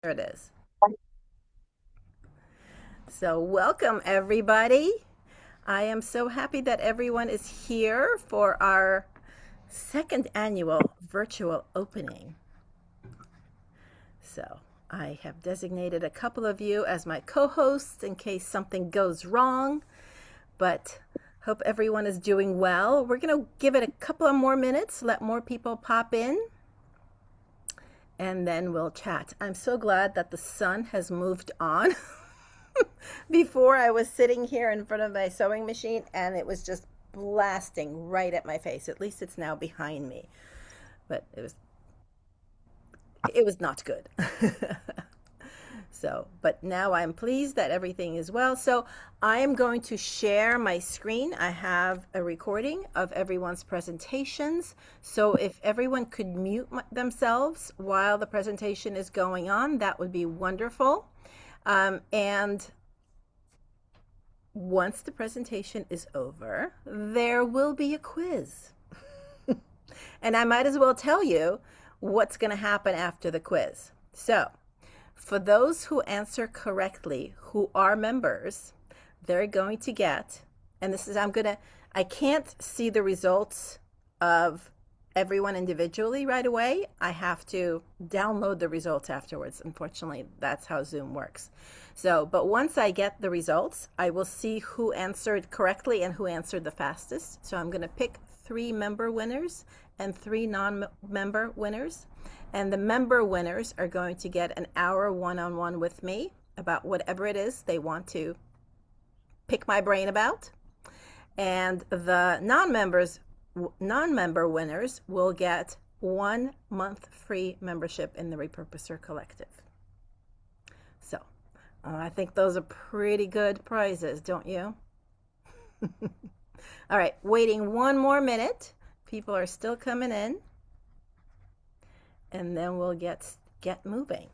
There it is. So, welcome everybody. I am so happy that everyone is here for our second annual virtual opening. So, I have designated a couple of you as my co hosts in case something goes wrong, but hope everyone is doing well. We're going to give it a couple of more minutes, let more people pop in, and then we'll chat. I'm so glad that the sun has moved on. Before I was sitting here in front of my sewing machine and it was just blasting right at my face. At least it's now behind me. But it was not good. So, but now I'm pleased that everything is well. So, I am going to share my screen. I have a recording of everyone's presentations. So, if everyone could mute themselves while the presentation is going on, that would be wonderful. And once the presentation is over, there will be a quiz. And I might as well tell you what's going to happen after the quiz. So, for those who answer correctly, who are members, they're going to get, and this is, I can't see the results of everyone individually right away. I have to download the results afterwards. Unfortunately, that's how Zoom works. So, but once I get the results, I will see who answered correctly and who answered the fastest. So I'm going to pick 3 member winners and 3 non-member winners. And the member winners are going to get an hour one-on-one with me about whatever it is they want to pick my brain about. And the non-member winners will get 1 month free membership in the Repurposer Collective. So I think those are pretty good prizes, don't you? All right, waiting 1 more minute. People are still coming in. And then we'll get moving.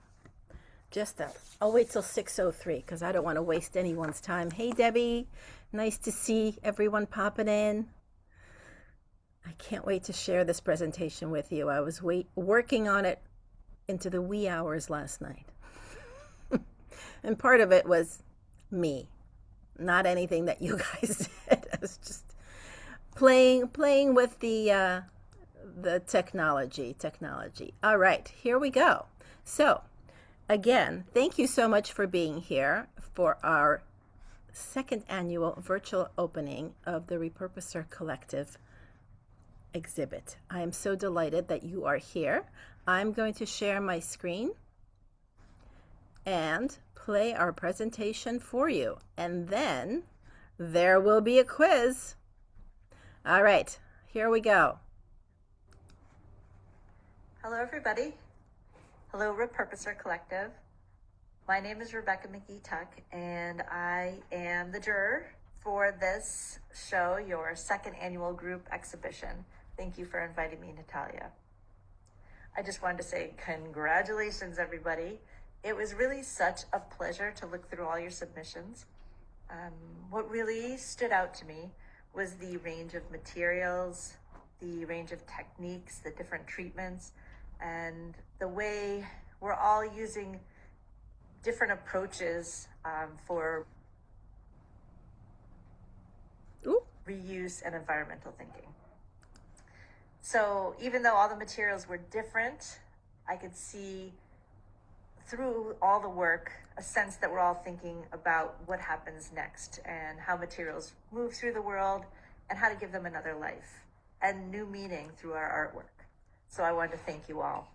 I'll wait till 6:03 because I don't want to waste anyone's time. Hey, Debbie, nice to see everyone popping in. I can't wait to share this presentation with you. I was working on it into the wee hours last night. And part of it was me, not anything that you guys did. I was just playing with the technology. All right, here we go. So, again, thank you so much for being here for our second annual virtual opening of the Repurposer Collective exhibit. I am so delighted that you are here. I'm going to share my screen and play our presentation for you. And then there will be a quiz. All right, here we go. Hello, everybody. Hello, Repurposer Collective. My name is Rebecca McGee-Tuck, and I am the juror for this show, your second annual group exhibition. Thank you for inviting me, Natalia. I just wanted to say congratulations, everybody. It was really such a pleasure to look through all your submissions. What really stood out to me was the range of materials, the range of techniques, the different treatments, and the way we're all using different approaches for reuse and environmental thinking. So even though all the materials were different, I could see through all the work a sense that we're all thinking about what happens next and how materials move through the world and how to give them another life and new meaning through our artwork. So I wanted to thank you all.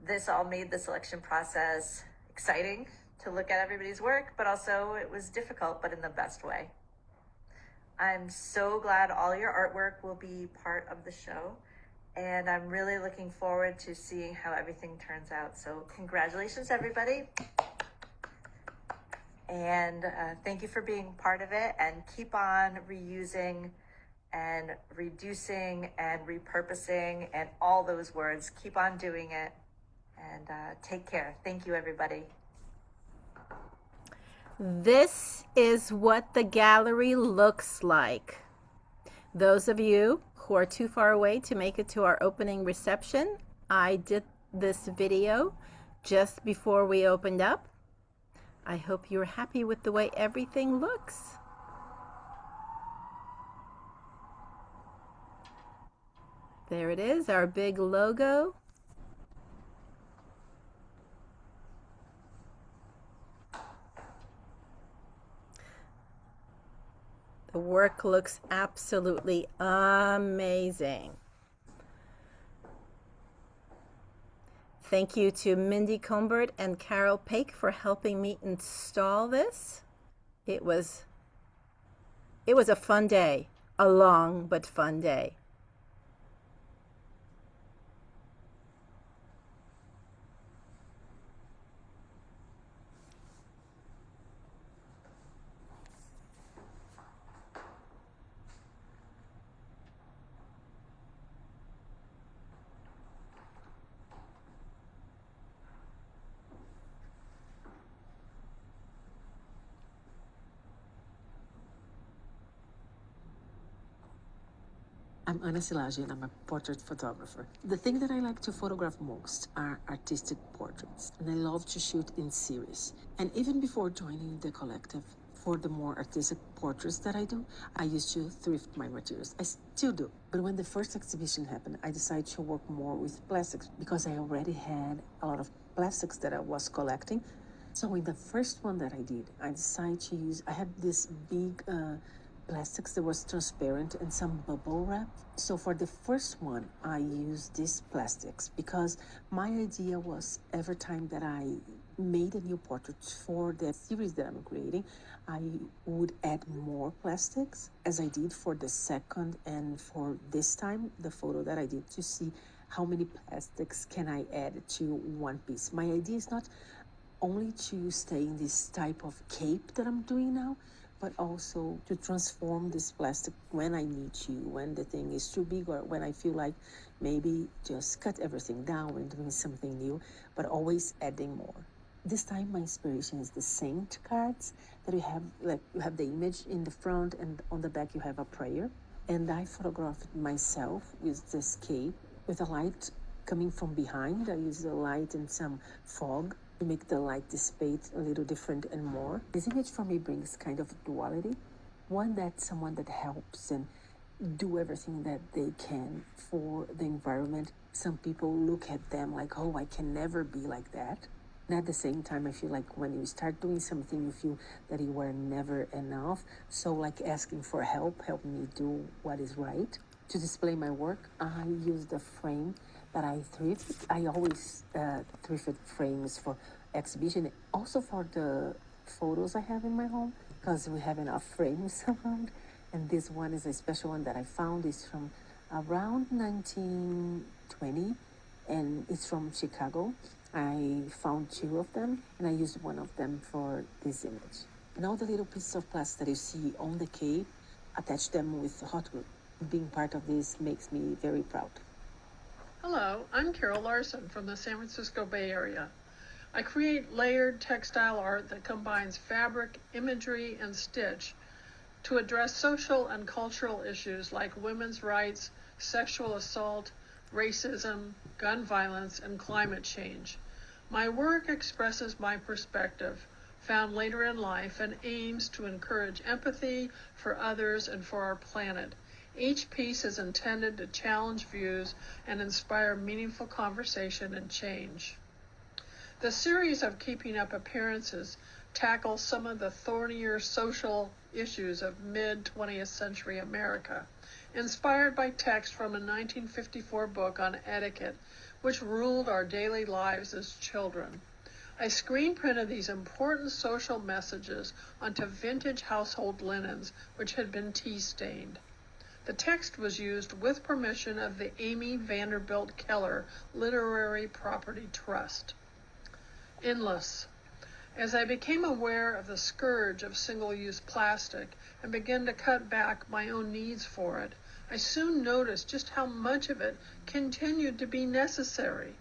This all made the selection process exciting to look at everybody's work, but also it was difficult, but in the best way. I'm so glad all your artwork will be part of the show, and I'm really looking forward to seeing how everything turns out. So congratulations, everybody. And thank you for being part of it, and keep on reusing and reducing and repurposing and all those words. Keep on doing it, and take care. Thank you, everybody. This is what the gallery looks like. Those of you who are too far away to make it to our opening reception, I did this video just before we opened up. I hope you're happy with the way everything looks. There it is, our big logo. The work looks absolutely amazing. Thank you to Mindy Combert and Carol Paik for helping me install this. It was a fun day, a long but fun day. I'm Anna Silage and I'm a portrait photographer. The thing that I like to photograph most are artistic portraits, and I love to shoot in series. And even before joining the collective, for the more artistic portraits that I do, I used to thrift my materials. I still do. But when the first exhibition happened, I decided to work more with plastics because I already had a lot of plastics that I was collecting. So in the first one that I did, I decided to use, I had this big plastics that was transparent and some bubble wrap. So for the first one, I used these plastics because my idea was every time that I made a new portrait for the series that I'm creating, I would add more plastics as I did for the second and for this time, the photo that I did, to see how many plastics can I add to one piece. My idea is not only to stay in this type of cape that I'm doing now, but also to transform this plastic when I need to, when the thing is too big, or when I feel like maybe just cut everything down and doing something new, but always adding more. This time my inspiration is the saint cards that you have, like you have the image in the front and on the back you have a prayer. And I photographed myself with this cape with a light coming from behind. I used the light and some fog to make the light dissipate a little different and more. This image for me brings kind of duality. One, that's someone that helps and do everything that they can for the environment. Some people look at them like, oh, I can never be like that. And at the same time, I feel like when you start doing something, you feel that you were never enough. So like asking for help me do what is right. To display my work, I use the frame that I thrifted. I always thrifted frames for exhibition, also for the photos I have in my home, because we have enough frames around. And this one is a special one that I found. It's from around 1920, and it's from Chicago. I found two of them, and I used one of them for this image. And all the little pieces of plastic that you see on the cape, attach them with hot glue. Being part of this makes me very proud. Hello, I'm Carol Larson from the San Francisco Bay Area. I create layered textile art that combines fabric, imagery, and stitch to address social and cultural issues like women's rights, sexual assault, racism, gun violence, and climate change. My work expresses my perspective, found later in life, and aims to encourage empathy for others and for our planet. Each piece is intended to challenge views and inspire meaningful conversation and change. The series of Keeping Up Appearances tackles some of the thornier social issues of mid-20th century America, inspired by text from a 1954 book on etiquette, which ruled our daily lives as children. I screen printed these important social messages onto vintage household linens, which had been tea-stained. The text was used with permission of the Amy Vanderbilt Keller Literary Property Trust. Endless. As I became aware of the scourge of single-use plastic and began to cut back my own needs for it, I soon noticed just how much of it continued to be necessary.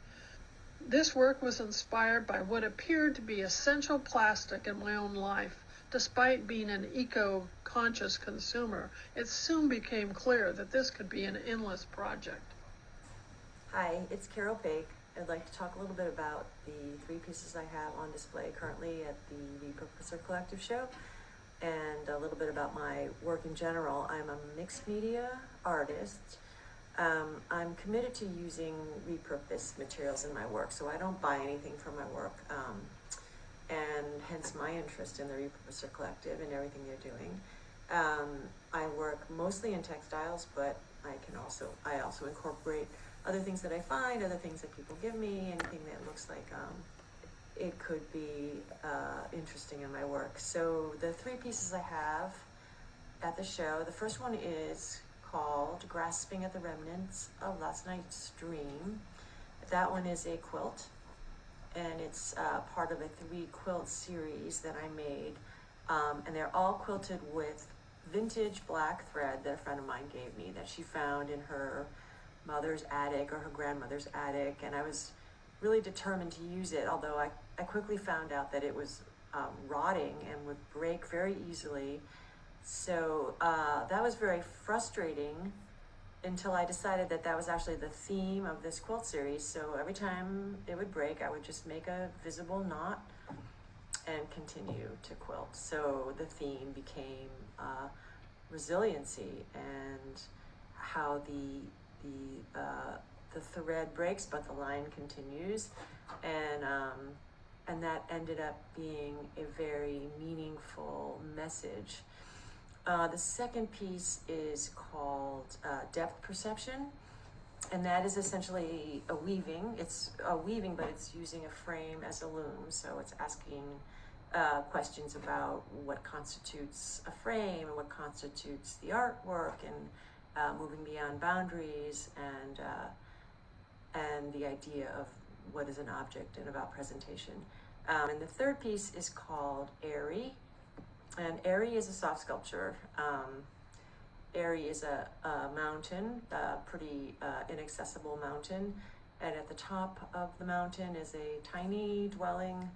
This work was inspired by what appeared to be essential plastic in my own life. Despite being an eco-conscious consumer, it soon became clear that this could be an endless project. Hi, it's Carol Paik, I'd like to talk a little bit about the 3 pieces I have on display currently at the Repurposer Collective show, and a little bit about my work in general. I'm a mixed media artist. I'm committed to using repurposed materials in my work, so I don't buy anything for my work, and hence my interest in the Repurposer Collective and everything they're doing. I work mostly in textiles, but I also incorporate other things that I find, other things that people give me, anything that looks like it could be interesting in my work. So the 3 pieces I have at the show, the first one is called Grasping at the Remnants of Last Night's Dream. That one is a quilt, and it's part of a 3 quilt series that I made, and they're all quilted with vintage black thread that a friend of mine gave me, that she found in her mother's attic or her grandmother's attic, and I was really determined to use it, although I quickly found out that it was rotting and would break very easily. So that was very frustrating until I decided that that was actually the theme of this quilt series. So every time it would break, I would just make a visible knot and continue to quilt. So the theme became resiliency, and how the thread breaks but the line continues, and that ended up being a very meaningful message. The second piece is called Depth Perception, and that is essentially a weaving. It's a weaving, but it's using a frame as a loom, so it's asking questions about what constitutes a frame and what constitutes the artwork, and moving beyond boundaries, and the idea of what is an object and about presentation. And the third piece is called Airy, and Airy is a soft sculpture. Airy is a mountain, a pretty inaccessible mountain, and at the top of the mountain is a tiny dwelling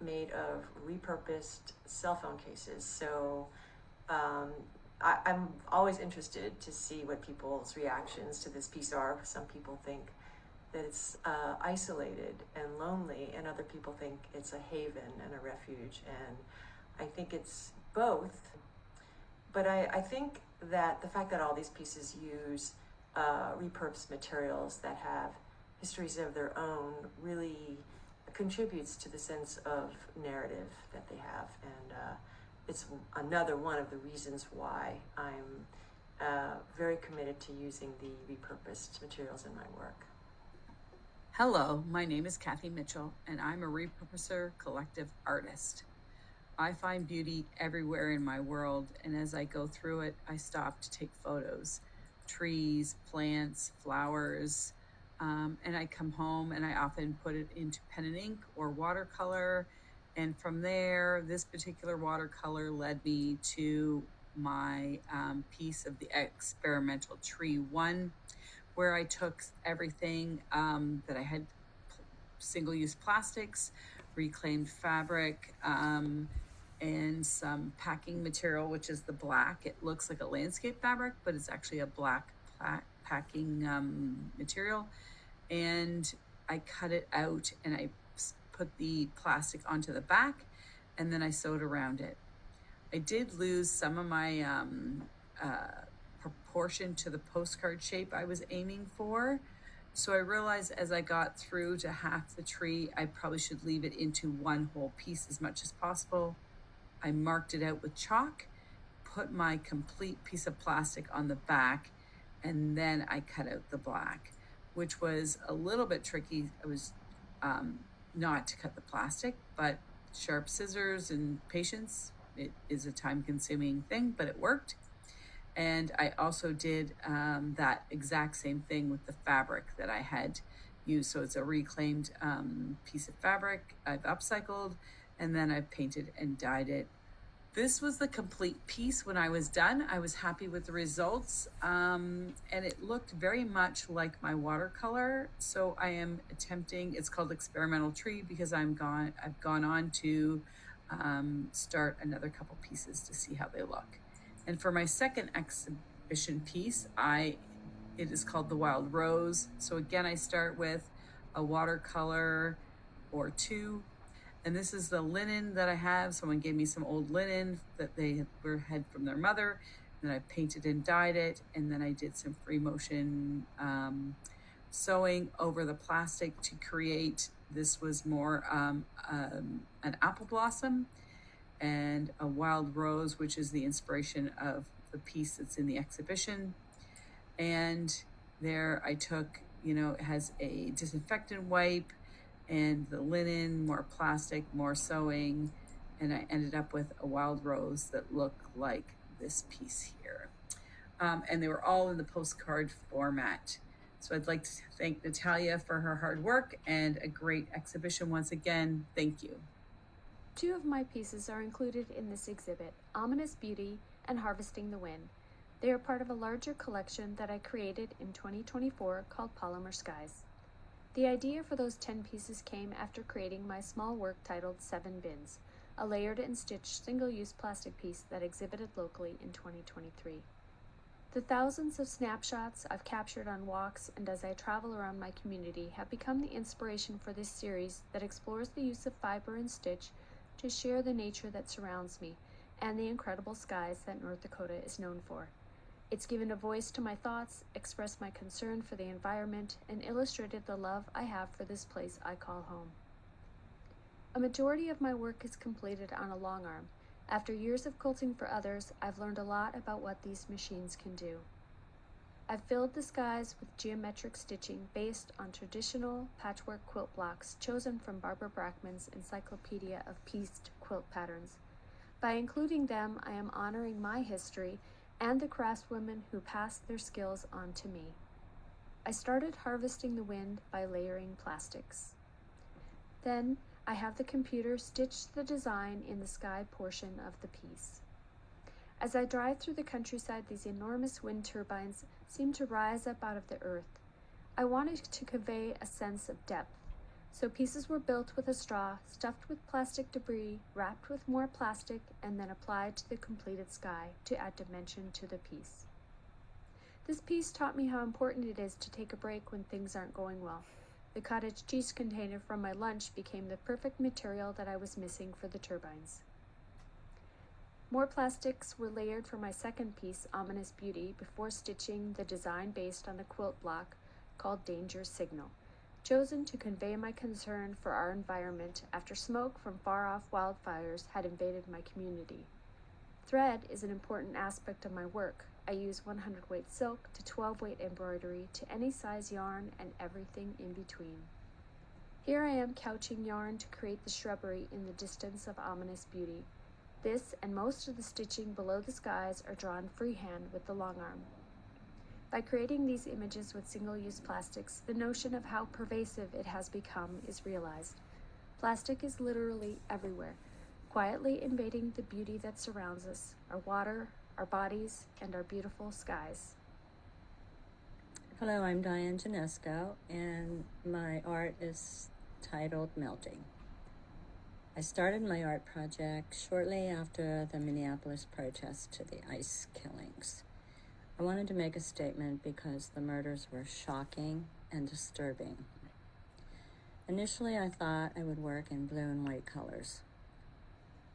made of repurposed cell phone cases. So I'm always interested to see what people's reactions to this piece are. Some people think that it's isolated and lonely, and other people think it's a haven and a refuge, and I think it's both. But I think that the fact that all these pieces use repurposed materials that have histories of their own really contributes to the sense of narrative that they have, and it's another one of the reasons why I'm very committed to using the repurposed materials in my work. Hello, my name is Kathy Mitchell, and I'm a Repurposer Collective artist. I find beauty everywhere in my world, and as I go through it, I stop to take photos. Trees, plants, flowers, and I come home and I often put it into pen and ink or watercolor, and from there, this particular watercolor led me to my piece of the experimental tree one, where I took everything that I had, single-use plastics, reclaimed fabric, and some packing material, which is the black. It looks like a landscape fabric, but it's actually a black packing material. And I cut it out and I put the plastic onto the back, and then I sewed around it. I did lose some of my proportion to the postcard shape I was aiming for. So I realized as I got through to half the tree, I probably should leave it into one whole piece as much as possible. I marked it out with chalk, put my complete piece of plastic on the back, and then I cut out the black, which was a little bit tricky. I was not to cut the plastic, but sharp scissors and patience. It is a time-consuming thing, but it worked. And I also did that exact same thing with the fabric that I had used. So it's a reclaimed piece of fabric I've upcycled, and then I've painted and dyed it. This was the complete piece when I was done. I was happy with the results, and it looked very much like my watercolor. So I am attempting, it's called Experimental Tree, because I've gone on to start another couple pieces to see how they look. And for my second exhibition piece, it is called The Wild Rose. So again, I start with a watercolor or two. And this is the linen that I have. Someone gave me some old linen that they had from their mother. And then I painted and dyed it. And then I did some free motion sewing over the plastic to create, this was more an apple blossom and a wild rose, which is the inspiration of the piece that's in the exhibition. And there I took, it has a disinfectant wipe and the linen, more plastic, more sewing, and I ended up with a wild rose that looked like this piece here. And they were all in the postcard format. So I'd like to thank Natalia for her hard work and a great exhibition once again. Thank you. 2 of my pieces are included in this exhibit, Ominous Beauty and Harvesting the Wind. They are part of a larger collection that I created in 2024 called Polymer Skies. The idea for those 10 pieces came after creating my small work titled 7 Bins, a layered and stitched single-use plastic piece that exhibited locally in 2023. The thousands of snapshots I've captured on walks and as I travel around my community have become the inspiration for this series that explores the use of fiber and stitch to share the nature that surrounds me and the incredible skies that North Dakota is known for. It's given a voice to my thoughts, expressed my concern for the environment, and illustrated the love I have for this place I call home. A majority of my work is completed on a long arm. After years of quilting for others, I've learned a lot about what these machines can do. I've filled the skies with geometric stitching based on traditional patchwork quilt blocks chosen from Barbara Brackman's Encyclopedia of Pieced Quilt Patterns. By including them, I am honoring my history and the craftswomen who passed their skills on to me. I started harvesting the wind by layering plastics. Then I have the computer stitch the design in the sky portion of the piece. As I drive through the countryside, these enormous wind turbines seem to rise up out of the earth. I wanted to convey a sense of depth, so pieces were built with a straw, stuffed with plastic debris, wrapped with more plastic, and then applied to the completed sky to add dimension to the piece. This piece taught me how important it is to take a break when things aren't going well. The cottage cheese container from my lunch became the perfect material that I was missing for the turbines. More plastics were layered for my second piece, Ominous Beauty, before stitching the design based on the quilt block called Danger Signal, chosen to convey my concern for our environment after smoke from far-off wildfires had invaded my community. Thread is an important aspect of my work. I use 100-weight silk to 12-weight embroidery to any size yarn and everything in between. Here I am couching yarn to create the shrubbery in the distance of Ominous Beauty. This and most of the stitching below the skies are drawn freehand with the long arm. By creating these images with single-use plastics, the notion of how pervasive it has become is realized. Plastic is literally everywhere, quietly invading the beauty that surrounds us, our water, our bodies, and our beautiful skies. Hello, I'm Diane Janesco, and my art is titled Melting. I started my art project shortly after the Minneapolis protest to the ICE killings. I wanted to make a statement because the murders were shocking and disturbing. Initially, I thought I would work in blue and white colors.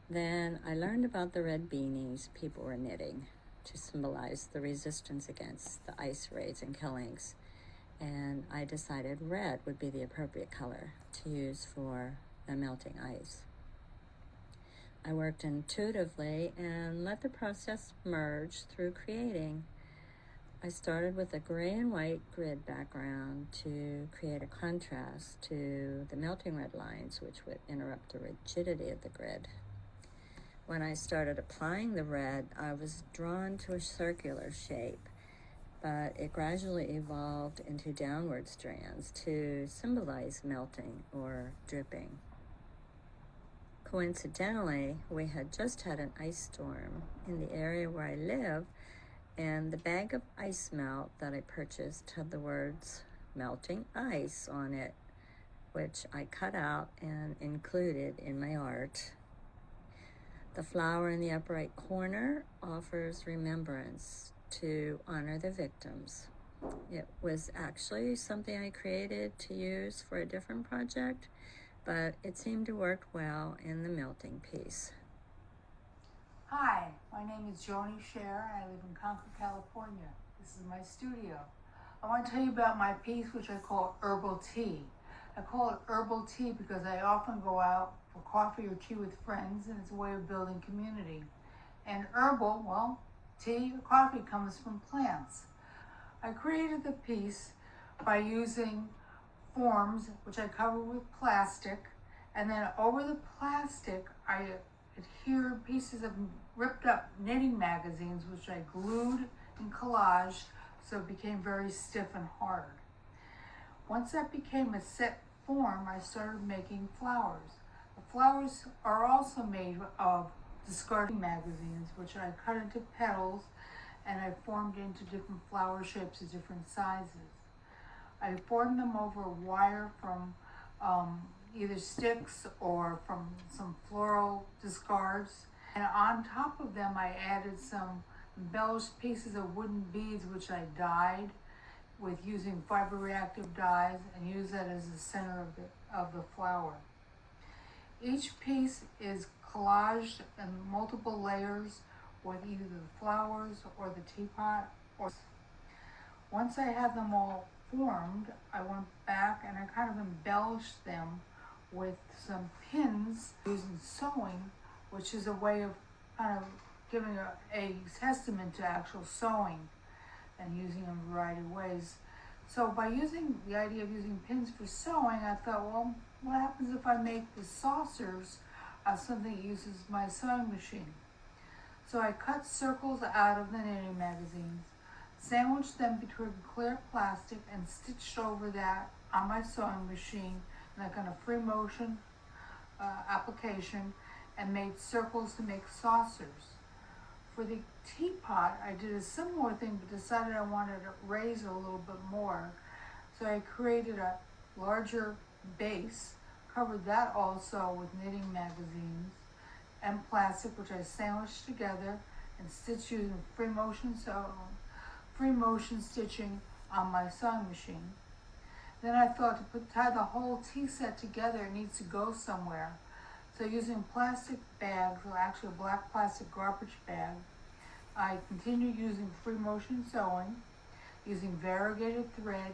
Then I learned about the red beanies people were knitting to symbolize the resistance against the ICE raids and killings, and I decided red would be the appropriate color to use for the melting ice. I worked intuitively and let the process merge through creating. I started with a gray and white grid background to create a contrast to the melting red lines, which would interrupt the rigidity of the grid. When I started applying the red, I was drawn to a circular shape, but it gradually evolved into downward strands to symbolize melting or dripping. Coincidentally, we had just had an ice storm in the area where I live, and the bag of ice melt that I purchased had the words melting ice on it, which I cut out and included in my art. The flower in the upper right corner offers remembrance to honor the victims. It was actually something I created to use for a different project, but it seemed to work well in the melting piece. Hi, my name is Joni Scher and I live in Concord, California. This is my studio. I want to tell you about my piece, which I call Herbal Tea. I call it Herbal Tea because I often go out for coffee or tea with friends, and it's a way of building community. And herbal, well, tea or coffee comes from plants. I created the piece by using forms, which I cover with plastic, and then over the plastic, I adhered pieces of ripped up knitting magazines, which I glued and collaged so it became very stiff and hard. Once that became a set form, I started making flowers. The flowers are also made of discarded magazines, which I cut into petals and I formed into different flower shapes of different sizes. I formed them over wire from either sticks or from some floral discards. And on top of them, I added some embellished pieces of wooden beads, which I dyed with using fiber reactive dyes and use that as the center of the flower. Each piece is collaged in multiple layers with either the flowers or the teapot. Once I had them all formed, I went back and I kind of embellished them with some pins using sewing, which is a way of kind of giving a testament to actual sewing and using them in a variety of ways. So by using the idea of using pins for sewing, I thought, well, what happens if I make the saucers something that uses my sewing machine? So I cut circles out of the knitting magazines, sandwiched them between clear plastic and stitched over that on my sewing machine in a kind of free motion application, and made circles to make saucers. For the teapot, I did a similar thing, but decided I wanted to raise it a little bit more. So I created a larger base, covered that also with knitting magazines and plastic, which I sandwiched together and stitched using free motion stitching on my sewing machine. Then I thought to tie the whole tea set together, it needs to go somewhere. So using plastic bags, or actually a black plastic garbage bag, I continued using free motion sewing, using variegated thread,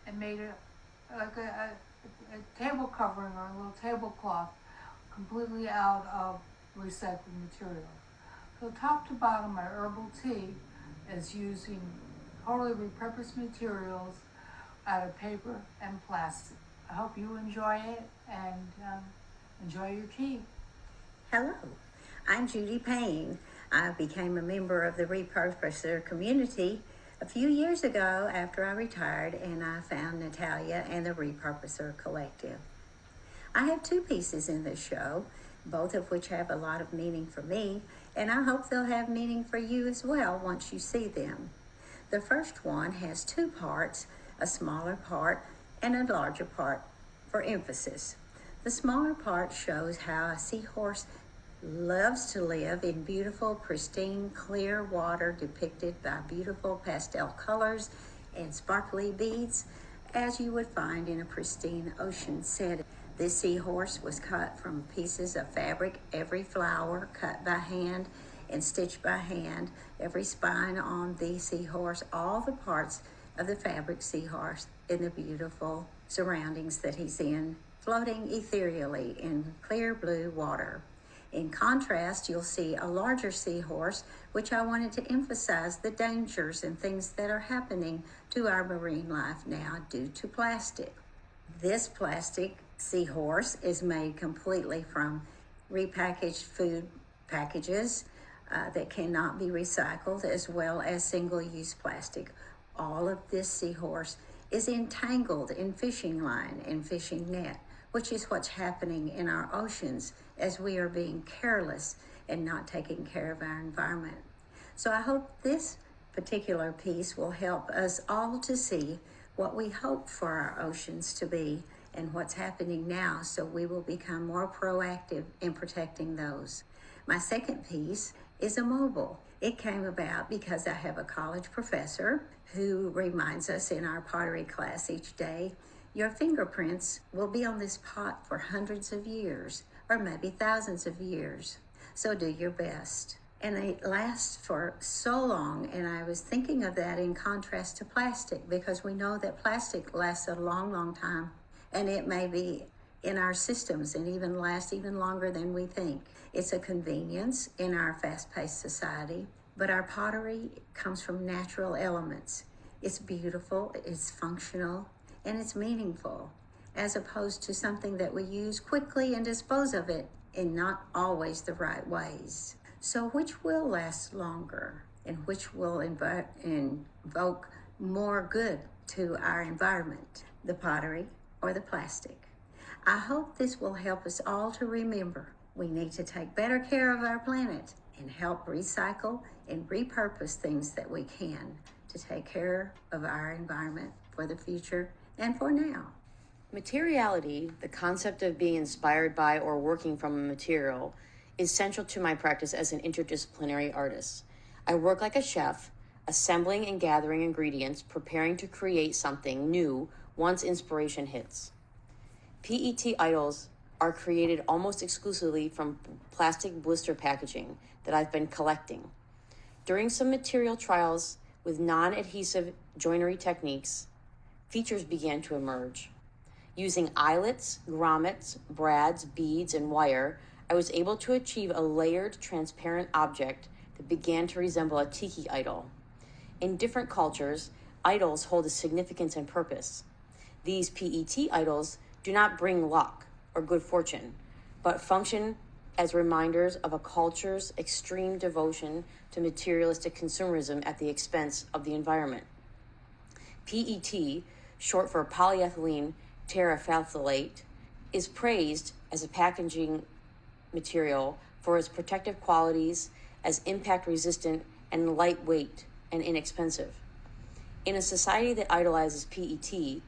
and made a table covering or a little tablecloth completely out of recycled material. So top to bottom, my herbal tea is using totally repurposed materials out of paper and plastic. I hope you enjoy it and enjoy your tea. Hello, I'm Judy Payne. I became a member of the Repurposer community a few years ago after I retired, and I found Natalia and the Repurposer Collective. I have two pieces in this show, both of which have a lot of meaning for me, and I hope they'll have meaning for you as well once you see them. The first one has two parts, a smaller part and a larger part for emphasis. The smaller part shows how a seahorse loves to live in beautiful, pristine, clear water depicted by beautiful pastel colors and sparkly beads, as you would find in a pristine ocean setting. This seahorse was cut from pieces of fabric, every flower cut by hand and stitched by hand, every spine on the seahorse, all the parts of the fabric seahorse in the beautiful surroundings that he's in, floating ethereally in clear blue water. In contrast, you'll see a larger seahorse, which I wanted to emphasize the dangers and things that are happening to our marine life now due to plastic. This plastic seahorse is made completely from repackaged food packages that cannot be recycled, as well as single-use plastic. All of this seahorse is entangled in fishing line and fishing net, which is what's happening in our oceans as we are being careless and not taking care of our environment. So I hope this particular piece will help us all to see what we hope for our oceans to be and what's happening now, so we will become more proactive in protecting those. My second piece is a mobile. It came about because I have a college professor who reminds us in our pottery class each day, your fingerprints will be on this pot for hundreds of years, or maybe thousands of years. So do your best. And they last for so long, and I was thinking of that in contrast to plastic, because we know that plastic lasts a long, long time, and it may be in our systems and even last even longer than we think. It's a convenience in our fast-paced society, but our pottery comes from natural elements. It's beautiful, it's functional, and it's meaningful, as opposed to something that we use quickly and dispose of it in not always the right ways. So which will last longer, and which will invoke more good to our environment, the pottery or the plastic? I hope this will help us all to remember we need to take better care of our planet and help recycle and repurpose things that we can to take care of our environment for the future and for now. Materiality, the concept of being inspired by or working from a material, is central to my practice as an interdisciplinary artist. I work like a chef, assembling and gathering ingredients, preparing to create something new once inspiration hits. PET idols are created almost exclusively from plastic blister packaging that I've been collecting. During some material trials with non-adhesive joinery techniques, features began to emerge. Using eyelets, grommets, brads, beads, and wire, I was able to achieve a layered, transparent object that began to resemble a tiki idol. In different cultures, idols hold a significance and purpose. These PET idols do not bring luck or good fortune, but function as reminders of a culture's extreme devotion to materialistic consumerism at the expense of the environment. PET, short for polyethylene terephthalate, is praised as a packaging material for its protective qualities, as impact resistant and lightweight and inexpensive. In a society that idolizes PET,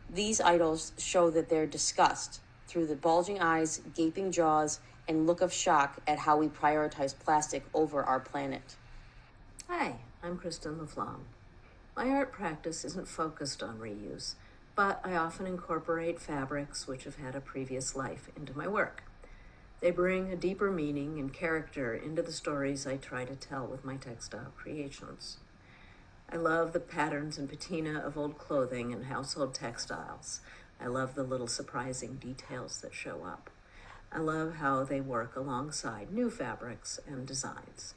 these idols show that they're disgust through the bulging eyes, gaping jaws, and look of shock at how we prioritize plastic over our planet. Hi, I'm Kristen LaFlamme. My art practice isn't focused on reuse, but I often incorporate fabrics which have had a previous life into my work. They bring a deeper meaning and character into the stories I try to tell with my textile creations. I love the patterns and patina of old clothing and household textiles. I love the little surprising details that show up. I love how they work alongside new fabrics and designs.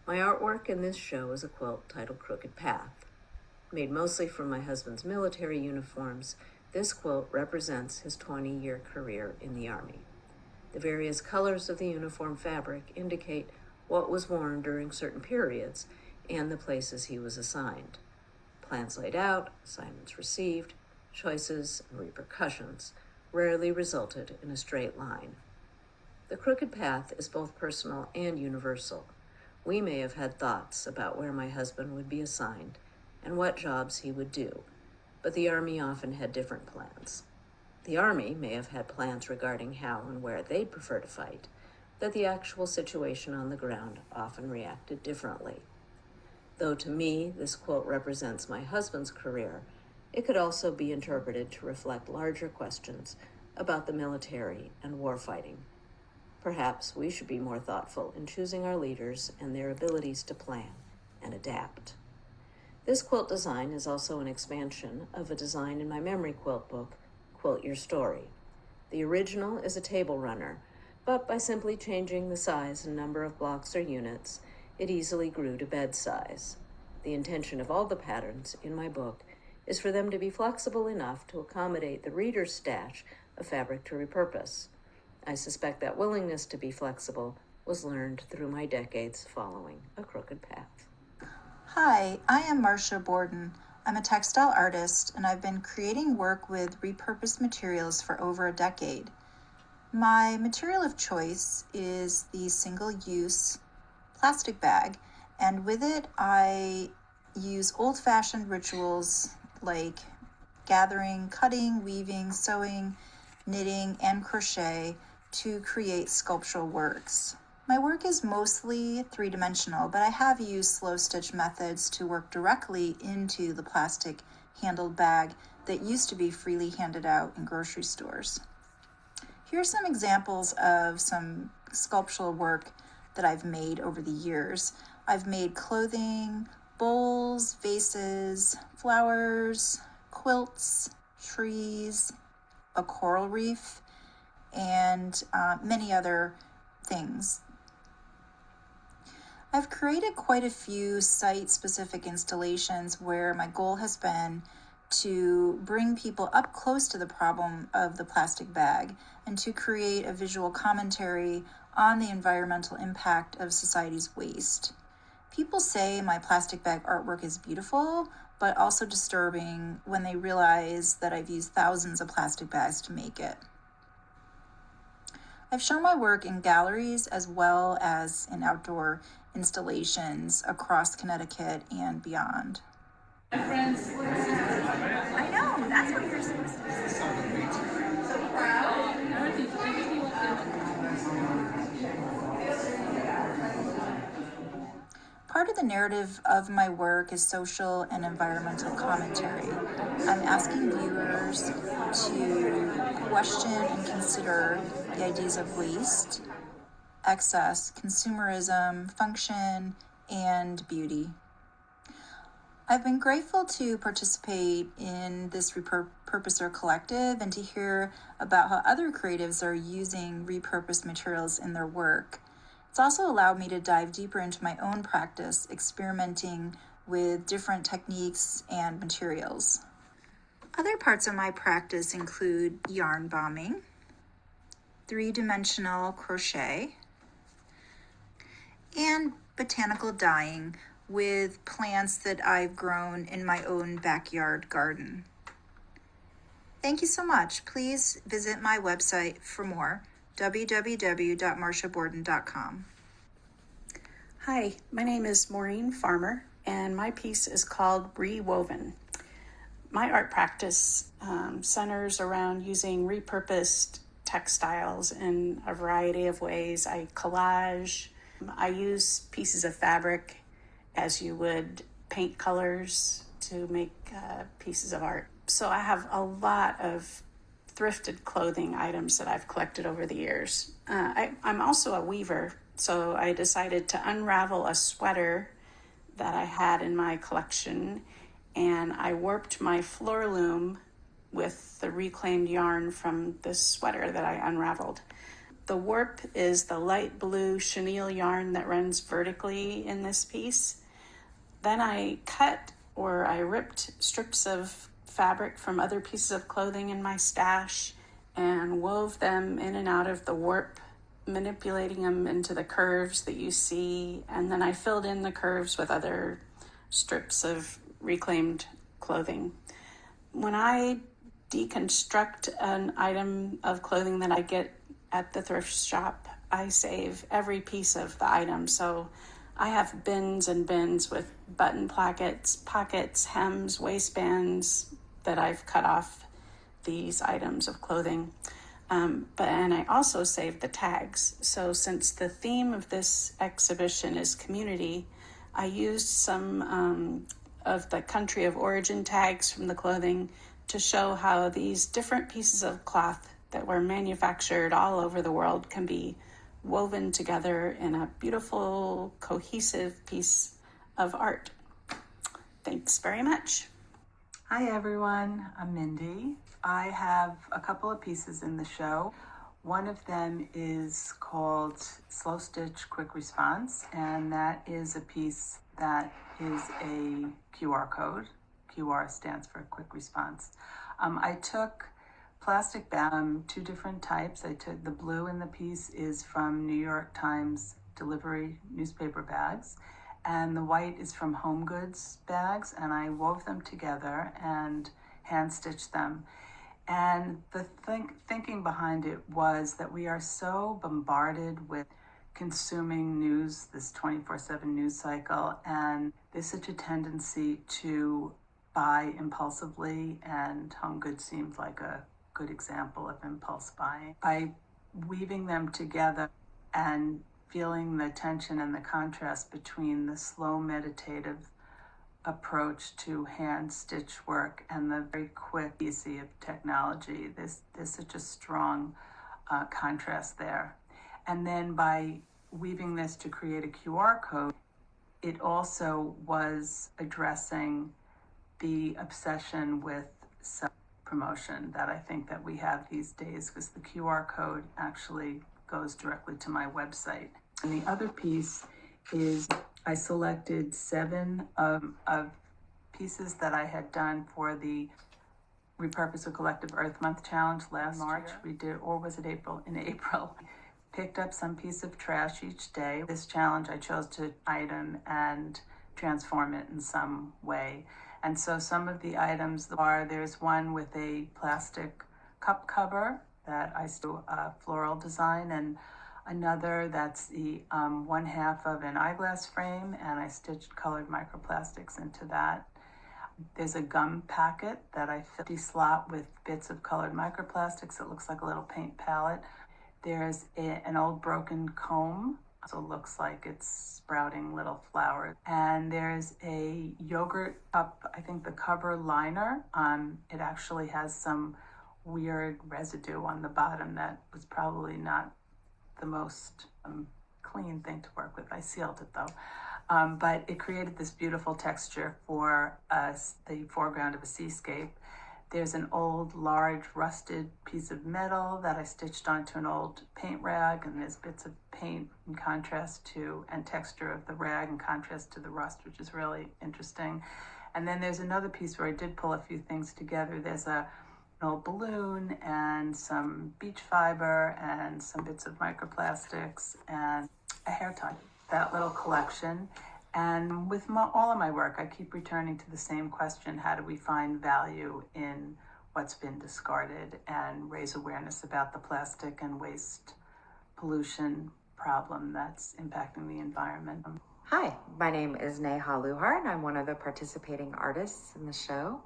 My artwork in this show is a quilt titled Crooked Path. Made mostly from my husband's military uniforms, this quilt represents his 20-year career in the Army. The various colors of the uniform fabric indicate what was worn during certain periods and the places he was assigned. Plans laid out, assignments received, choices and repercussions rarely resulted in a straight line. The crooked path is both personal and universal. We may have had thoughts about where my husband would be assigned and what jobs he would do, but the Army often had different plans. The Army may have had plans regarding how and where they'd prefer to fight, but the actual situation on the ground often reacted differently. Though to me, this quote represents my husband's career, it could also be interpreted to reflect larger questions about the military and warfighting. Perhaps we should be more thoughtful in choosing our leaders and their abilities to plan and adapt. This quilt design is also an expansion of a design in my memory quilt book, Quilt Your Story. The original is a table runner, but by simply changing the size and number of blocks or units, it easily grew to bed size. The intention of all the patterns in my book is for them to be flexible enough to accommodate the reader's stash of fabric to repurpose. I suspect that willingness to be flexible was learned through my decades following a crooked path. Hi, I am Marcia Borden. I'm a textile artist, and I've been creating work with repurposed materials for over a decade. My material of choice is the single-use plastic bag, and with it I use old-fashioned rituals like gathering, cutting, weaving, sewing, knitting, and crochet to create sculptural works. My work is mostly three-dimensional, but I have used slow stitch methods to work directly into the plastic handled bag that used to be freely handed out in grocery stores. Here are some examples of some sculptural work that I've made over the years. I've made clothing, bowls, vases, flowers, quilts, trees, a coral reef, and many other things. I've created quite a few site-specific installations where my goal has been to bring people up close to the problem of the plastic bag and to create a visual commentary on the environmental impact of society's waste. People say my plastic bag artwork is beautiful, but also disturbing when they realize that I've used thousands of plastic bags to make it. I've shown my work in galleries as well as in outdoor installations across Connecticut and beyond. I know, that's what you're supposed to do. So proud. Part of the narrative of my work is social and environmental commentary. I'm asking viewers to question and consider the ideas of waste, excess, consumerism, function, and beauty. I've been grateful to participate in this Repurposer collective and to hear about how other creatives are using repurposed materials in their work. It's also allowed me to dive deeper into my own practice, experimenting with different techniques and materials. Other parts of my practice include yarn bombing, three-dimensional crochet, and botanical dyeing with plants that I've grown in my own backyard garden. Thank you so much. Please visit my website for more, www.marshaborden.com. Hi, my name is Maureen Farmer, and my piece is called Rewoven. My art practice centers around using repurposed textiles in a variety of ways. I collage. I use pieces of fabric as you would paint colors to make pieces of art. So I have a lot of thrifted clothing items that I've collected over the years. I'm also a weaver, so I decided to unravel a sweater that I had in my collection, and I warped my floor loom with the reclaimed yarn from this sweater that I unraveled. The warp is the light blue chenille yarn that runs vertically in this piece. Then I cut or I ripped strips of fabric from other pieces of clothing in my stash and wove them in and out of the warp, manipulating them into the curves that you see. And then I filled in the curves with other strips of reclaimed clothing. When I deconstruct an item of clothing that I get at the thrift shop, I save every piece of the item. So I have bins and bins with button plackets, pockets, hems, waistbands that I've cut off these items of clothing. And I also save the tags. So since the theme of this exhibition is community, I used some of the country of origin tags from the clothing to show how these different pieces of cloth that were manufactured all over the world can be woven together in a beautiful, cohesive piece of art. Thanks very much. Hi everyone, I'm Mindy. I have a couple of pieces in the show. One of them is called Slow Stitch Quick Response, and that is a piece that is a QR code. QR stands for Quick Response. I took plastic bag, two different types. I took the blue in the piece is from New York Times delivery newspaper bags, and the white is from Home Goods bags, and I wove them together and hand stitched them. And the thinking behind it was that we are so bombarded with consuming news, this 24/7 news cycle, and there's such a tendency to buy impulsively, and Home Goods seemed like a good example of impulse buying. By weaving them together and feeling the tension and the contrast between the slow meditative approach to hand stitch work and the very quick easy of technology. There's such a strong contrast there. And then by weaving this to create a QR code, it also was addressing the obsession with self-promotion that I think that we have these days, because the QR code actually goes directly to my website. And the other piece is I selected 7 of pieces that I had done for the Repurposer Collective Earth Month Challenge last March. We did, or was it April? In April. Picked up some piece of trash each day. This challenge I chose to item and transform it in some way. And so some of the items are, there's one with a plastic cup cover that I still floral design, and another that's the 1/2 of an eyeglass frame, and I stitched colored microplastics into that. There's a gum packet that I filled slot with bits of colored microplastics. It looks like a little paint palette. There's an old broken comb, so it looks like it's sprouting little flowers. And there's a yogurt cup, I think the cover liner. It actually has some weird residue on the bottom that was probably not the most clean thing to work with. I sealed it though. But it created this beautiful texture for the foreground of a seascape. There's an old, large, rusted piece of metal that I stitched onto an old paint rag, and there's bits of paint in contrast to, and texture of the rag in contrast to the rust, which is really interesting. And then there's another piece where I did pull a few things together. There's an old balloon and some beach fiber and some bits of microplastics and a hair tie. That little collection. And with all of my work, I keep returning to the same question: how do we find value in what's been discarded and raise awareness about the plastic and waste pollution problem that's impacting the environment? Hi, my name is Neha Luhar, and I'm one of the participating artists in the show.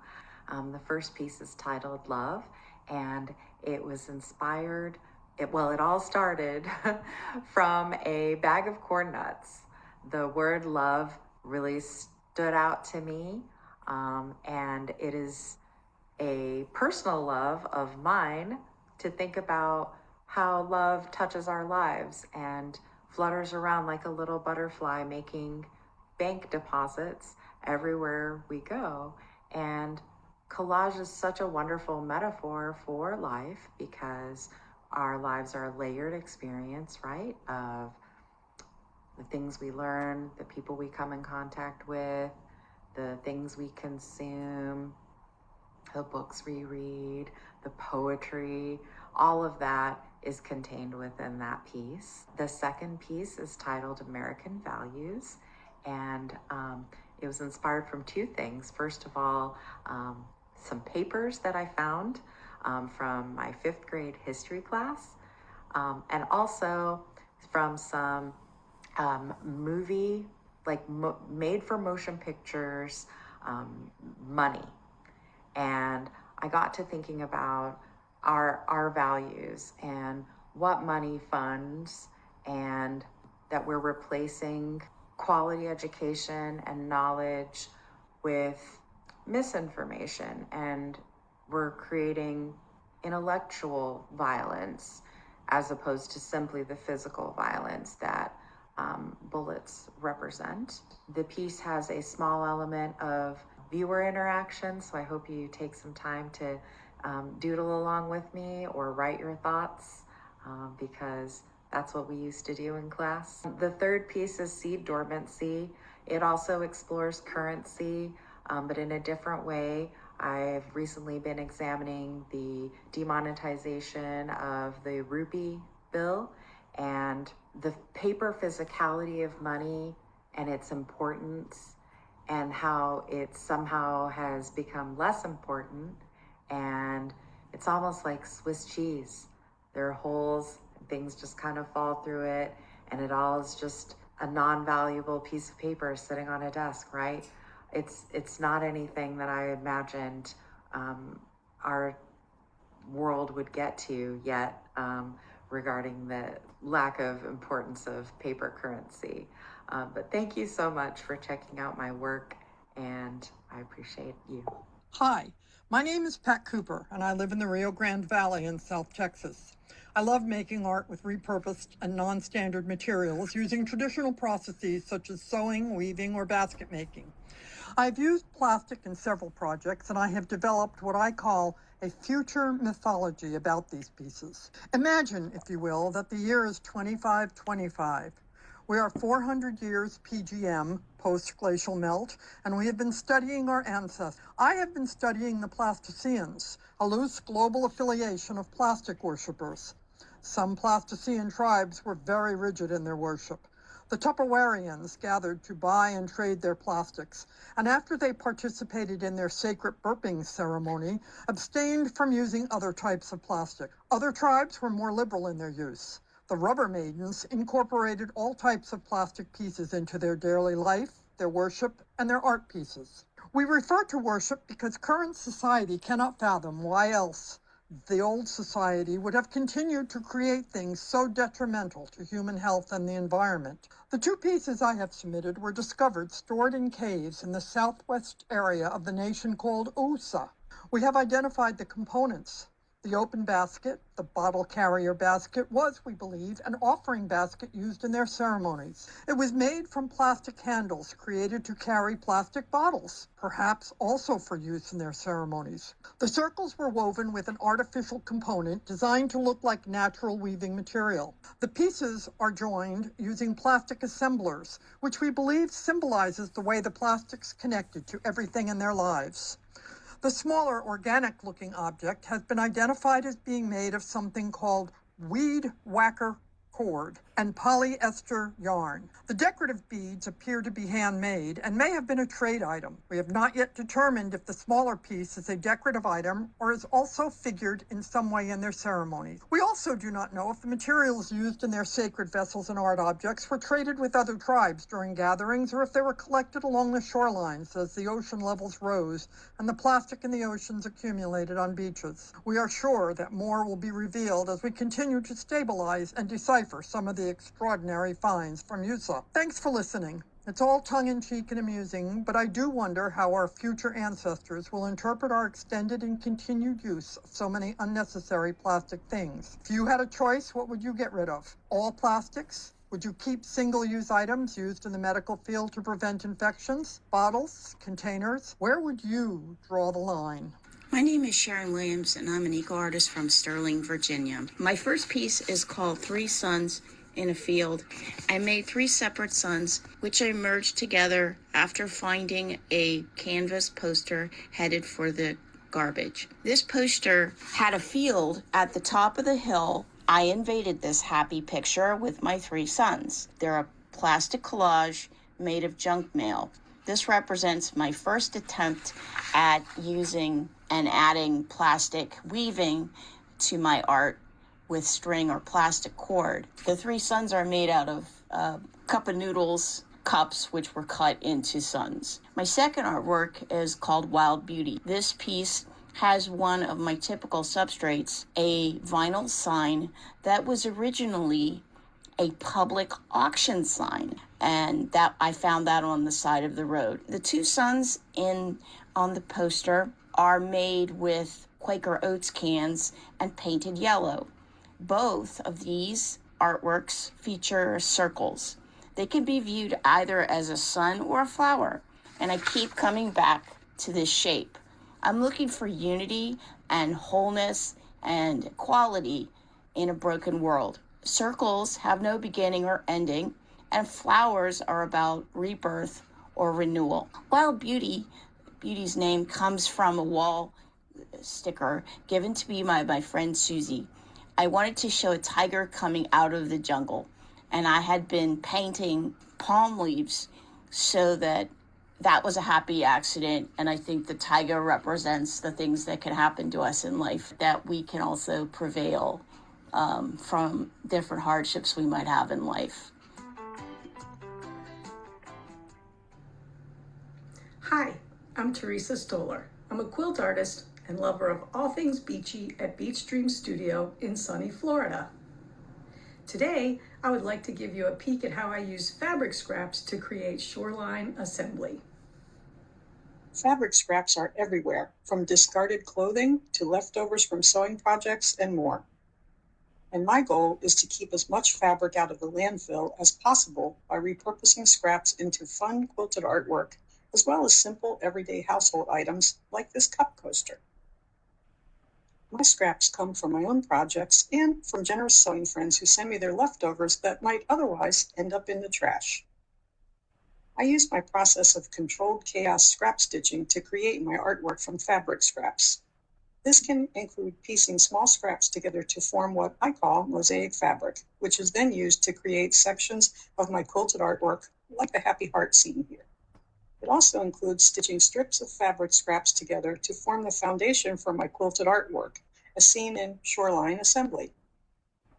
The first piece is titled Love, and it was inspired, it all started from a bag of corn nuts. The word love really stood out to me, and it is a personal love of mine to think about how love touches our lives and flutters around like a little butterfly, making bank deposits everywhere we go. And collage is such a wonderful metaphor for life, because our lives are a layered experience, right? Of the things we learn, the people we come in contact with, the things we consume, the books we read, the poetry, all of that is contained within that piece. The second piece is titled American Values, and it was inspired from 2 things. First of all, some papers that I found from my 5th grade history class, and also from some movie, like made for motion pictures, money. And I got to thinking about our values and what money funds, and that we're replacing quality education and knowledge with misinformation, and we're creating intellectual violence as opposed to simply the physical violence that bullets represent. The piece has a small element of viewer interaction, so I hope you take some time to doodle along with me or write your thoughts, because that's what we used to do in class. The third piece is Seed Dormancy. It also explores currency, but in a different way. I've recently been examining the demonetization of the rupee bill and the paper physicality of money and its importance, and how it somehow has become less important, and it's almost like Swiss cheese. There are holes, things just kind of fall through it, and it all is just a non-valuable piece of paper sitting on a desk, right? It's not anything that I imagined our world would get to yet. regarding the lack of importance of paper currency. But thank you so much for checking out my work, and I appreciate you. Hi, my name is Pat Cooper, and I live in the Rio Grande Valley in South Texas. I love making art with repurposed and non-standard materials using traditional processes such as sewing, weaving, or basket making. I've used plastic in several projects, and I have developed what I call a future mythology about these pieces. Imagine, if you will, that the year is 2525. We are 400 years PGM, post-glacial melt, and we have been studying our ancestors. I have been studying the Plasticians, a loose global affiliation of plastic worshippers. Some Plastician tribes were very rigid in their worship. The Tupperwareans gathered to buy and trade their plastics, and after they participated in their sacred burping ceremony, abstained from using other types of plastic. Other tribes were more liberal in their use. The rubber maidens incorporated all types of plastic pieces into their daily life, their worship, and their art pieces. We refer to worship because current society cannot fathom why else the old society would have continued to create things so detrimental to human health and the environment. The two pieces I have submitted were discovered stored in caves in the southwest area of the nation called USA. We have identified the components. The open basket, the bottle carrier basket, was, we believe, an offering basket used in their ceremonies. It was made from plastic handles created to carry plastic bottles, perhaps also for use in their ceremonies. The circles were woven with an artificial component designed to look like natural weaving material. The pieces are joined using plastic assemblers, which we believe symbolizes the way the plastics connected to everything in their lives. The smaller organic-looking object has been identified as being made of something called weed whacker cord and polyester yarn. The decorative beads appear to be handmade and may have been a trade item. We have not yet determined if the smaller piece is a decorative item or is also figured in some way in their ceremonies. We also do not know if the materials used in their sacred vessels and art objects were traded with other tribes during gatherings or if they were collected along the shorelines as the ocean levels rose and the plastic in the oceans accumulated on beaches. We are sure that more will be revealed as we continue to stabilize and decipher some of the extraordinary finds from USA. Thanks for listening. It's all tongue-in-cheek and amusing, but I do wonder how our future ancestors will interpret our extended and continued use of so many unnecessary plastic things. If you had a choice, what would you get rid of? All plastics? Would you keep single-use items used in the medical field to prevent infections? Bottles? Containers? Where would you draw the line? My name is Sharon Williams, and I'm an eco-artist from Sterling, Virginia. My first piece is called 3 Suns in a Field. I made 3 separate suns, which I merged together after finding a canvas poster headed for the garbage. This poster had a field at the top of the hill. I invaded this happy picture with my 3 suns. They're a plastic collage made of junk mail. This represents my first attempt at using and adding plastic weaving to my art with string or plastic cord. The 3 suns are made out of cup of noodles cups, which were cut into suns. My second artwork is called Wild Beauty. This piece has one of my typical substrates, a vinyl sign that was originally a public auction sign, and that I found that on the side of the road. The 2 suns on the poster are made with Quaker Oats cans and painted yellow. Both of these artworks feature circles. They can be viewed either as a sun or a flower, and I keep coming back to this shape. I'm looking for unity and wholeness and equality in a broken world. Circles have no beginning or ending, and flowers are about rebirth or renewal. Wild Beauty's name comes from a wall sticker given to me by my friend Susie. I wanted to show a tiger coming out of the jungle, and I had been painting palm leaves so that was a happy accident, and I think the tiger represents the things that can happen to us in life, that we can also prevail from different hardships we might have in life. Hi, I'm Teresa Stoller. I'm a quilt artist and lover of all things beachy at Beach Dream Studio in sunny Florida. Today, I would like to give you a peek at how I use fabric scraps to create shoreline assembly. Fabric scraps are everywhere, from discarded clothing to leftovers from sewing projects and more. And my goal is to keep as much fabric out of the landfill as possible by repurposing scraps into fun quilted artwork, as well as simple everyday household items like this cup coaster. My scraps come from my own projects and from generous sewing friends who send me their leftovers that might otherwise end up in the trash. I use my process of controlled chaos scrap stitching to create my artwork from fabric scraps. This can include piecing small scraps together to form what I call mosaic fabric, which is then used to create sections of my quilted artwork, like the happy heart scene here. It also includes stitching strips of fabric scraps together to form the foundation for my quilted artwork, as seen in Shoreline Assembly.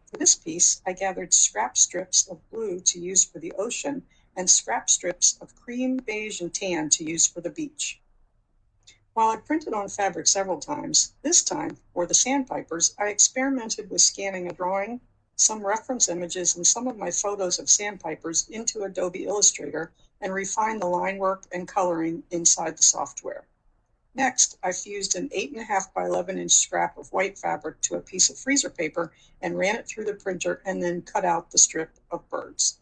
For this piece, I gathered scrap strips of blue to use for the ocean and scrap strips of cream, beige, and tan to use for the beach. While I printed on fabric several times, this time, for the sandpipers, I experimented with scanning a drawing, some reference images, and some of my photos of sandpipers into Adobe Illustrator and refined the line work and coloring inside the software. Next, I fused an 8.5 by 11-inch scrap of white fabric to a piece of freezer paper and ran it through the printer and then cut out the strip of birds.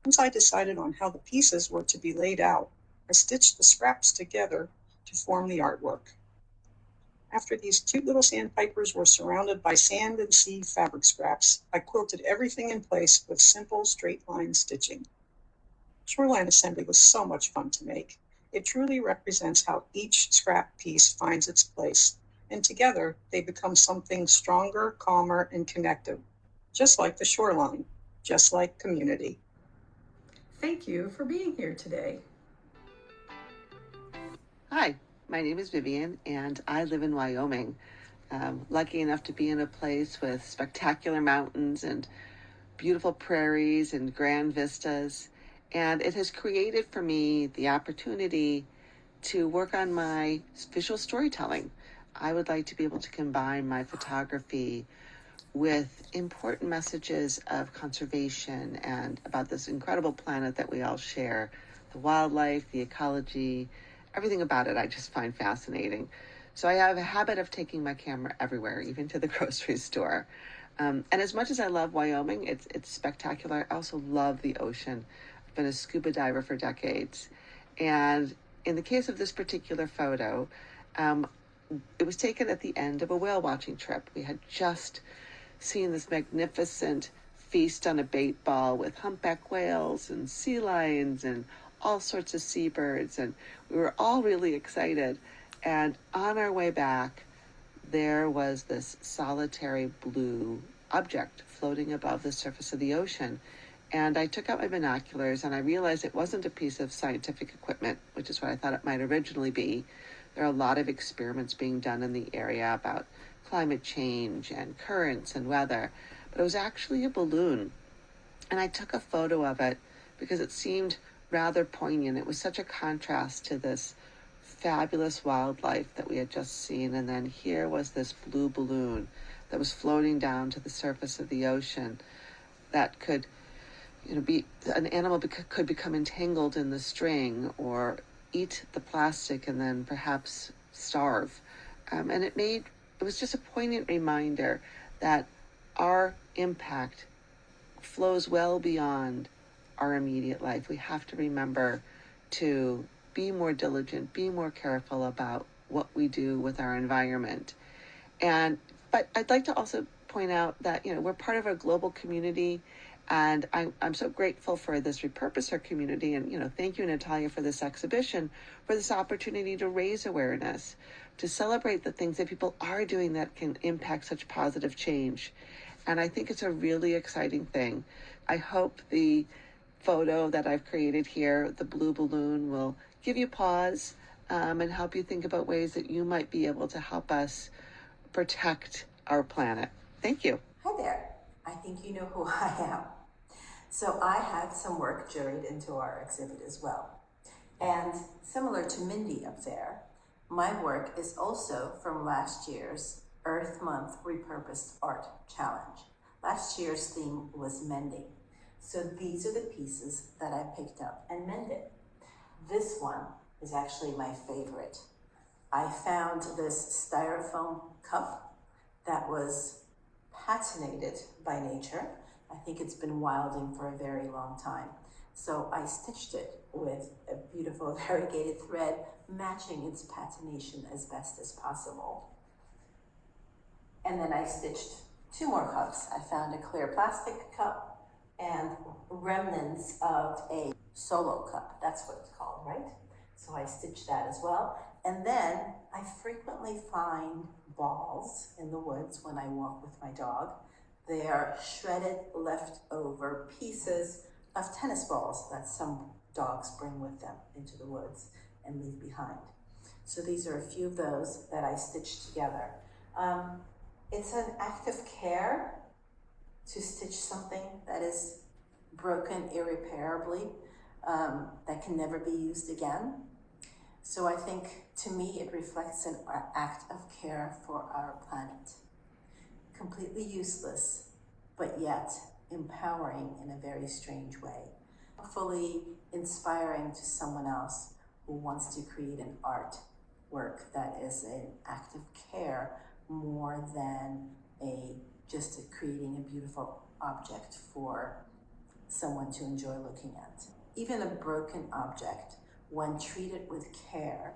Once I decided on how the pieces were to be laid out, I stitched the scraps together to form the artwork. After these cute little sandpipers were surrounded by sand and sea fabric scraps, I quilted everything in place with simple straight line stitching. Shoreline Assembly was so much fun to make. It truly represents how each scrap piece finds its place, and together they become something stronger, calmer, and connected, just like the shoreline, just like community. Thank you for being here today. Hi, my name is Vivian, and I live in Wyoming. Lucky enough to be in a place with spectacular mountains and beautiful prairies and grand vistas. And it has created for me the opportunity to work on my visual storytelling. I would like to be able to combine my photography with important messages of conservation and about this incredible planet that we all share, the wildlife, the ecology, everything about it I just find fascinating. So I have a habit of taking my camera everywhere, even to the grocery store. And as much as I love Wyoming, it's spectacular. I also love the ocean. I've been a scuba diver for decades. And in the case of this particular photo, it was taken at the end of a whale watching trip. We had just seen this magnificent feast on a bait ball with humpback whales and sea lions and all sorts of seabirds. And we were all really excited. And on our way back, there was this solitary blue object floating above the surface of the ocean. And I took out my binoculars and I realized it wasn't a piece of scientific equipment, which is what I thought it might originally be. There are a lot of experiments being done in the area about climate change and currents and weather, but it was actually a balloon. And I took a photo of it because it seemed rather poignant. It was such a contrast to this fabulous wildlife that we had just seen. And then here was this blue balloon that was floating down to the surface of the ocean that could, be an animal could become entangled in the string or eat the plastic and then perhaps starve. And it was just a poignant reminder that our impact flows well beyond our immediate life. We have to remember to be more diligent, be more careful about what we do with our environment. But I'd like to also point out that, we're part of a global community, and I'm so grateful for this Repurposer community. And, thank you, Natalia, for this exhibition, for this opportunity to raise awareness, to celebrate the things that people are doing that can impact such positive change. And I think it's a really exciting thing. I hope the photo that I've created here, the blue balloon, will give you pause and help you think about ways that you might be able to help us protect our planet. Thank you. Hi there. I think you know who I am. So I had some work juried into our exhibit as well. And similar to Mindy up there, my work is also from last year's Earth Month Repurposed Art Challenge. Last year's theme was mending. So these are the pieces that I picked up and mended. This one is actually my favorite. I found this styrofoam cup that was patinated by nature. I think it's been wilding for a very long time. So I stitched it with a beautiful variegated thread, matching its patination as best as possible. And then I stitched 2 more cups. I found a clear plastic cup and remnants of a solo cup. That's what it's called, right? So I stitched that as well. And then I frequently find balls in the woods when I walk with my dog. They are shredded leftover pieces of tennis balls that some dogs bring with them into the woods and leave behind. So these are a few of those that I stitched together. It's an act of care to stitch something that is broken irreparably, that can never be used again. So I think, to me, it reflects an act of care for our planet. Completely useless, but yet empowering in a very strange way. Hopefully inspiring to someone else who wants to create an art work that is an act of care more than just creating a beautiful object for someone to enjoy looking at. Even a broken object, when treated with care,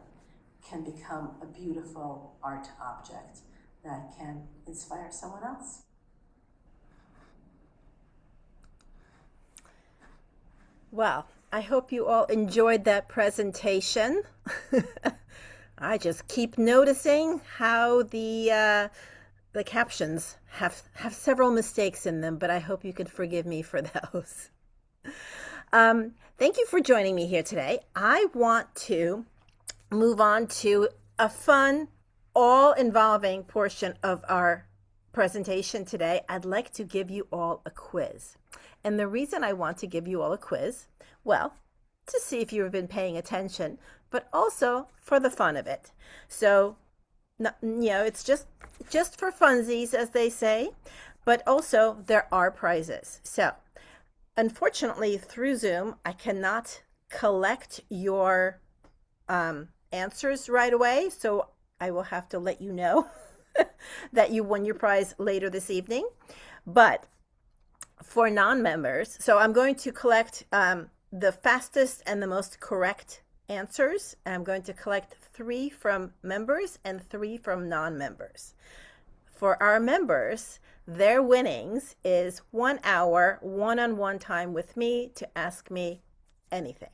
can become a beautiful art object that can inspire someone else. Well, I hope you all enjoyed that presentation. I just keep noticing how the captions have several mistakes in them, but I hope you could forgive me for those. Thank you for joining me here today. I want to move on to a fun, all-involving portion of our presentation today. I'd like to give you all a quiz. And the reason I want to give you all a quiz, well, to see if you've been paying attention, but also for the fun of it. So, it's just for funsies, as they say, but also there are prizes. So, unfortunately, through Zoom, I cannot collect your answers right away, so I will have to let you know that you won your prize later this evening. But for non-members, so I'm going to collect the fastest and the most correct answers. I'm going to collect 3 from members and 3 from non-members. For our members, their winnings is 1 hour one-on-one time with me to ask me anything.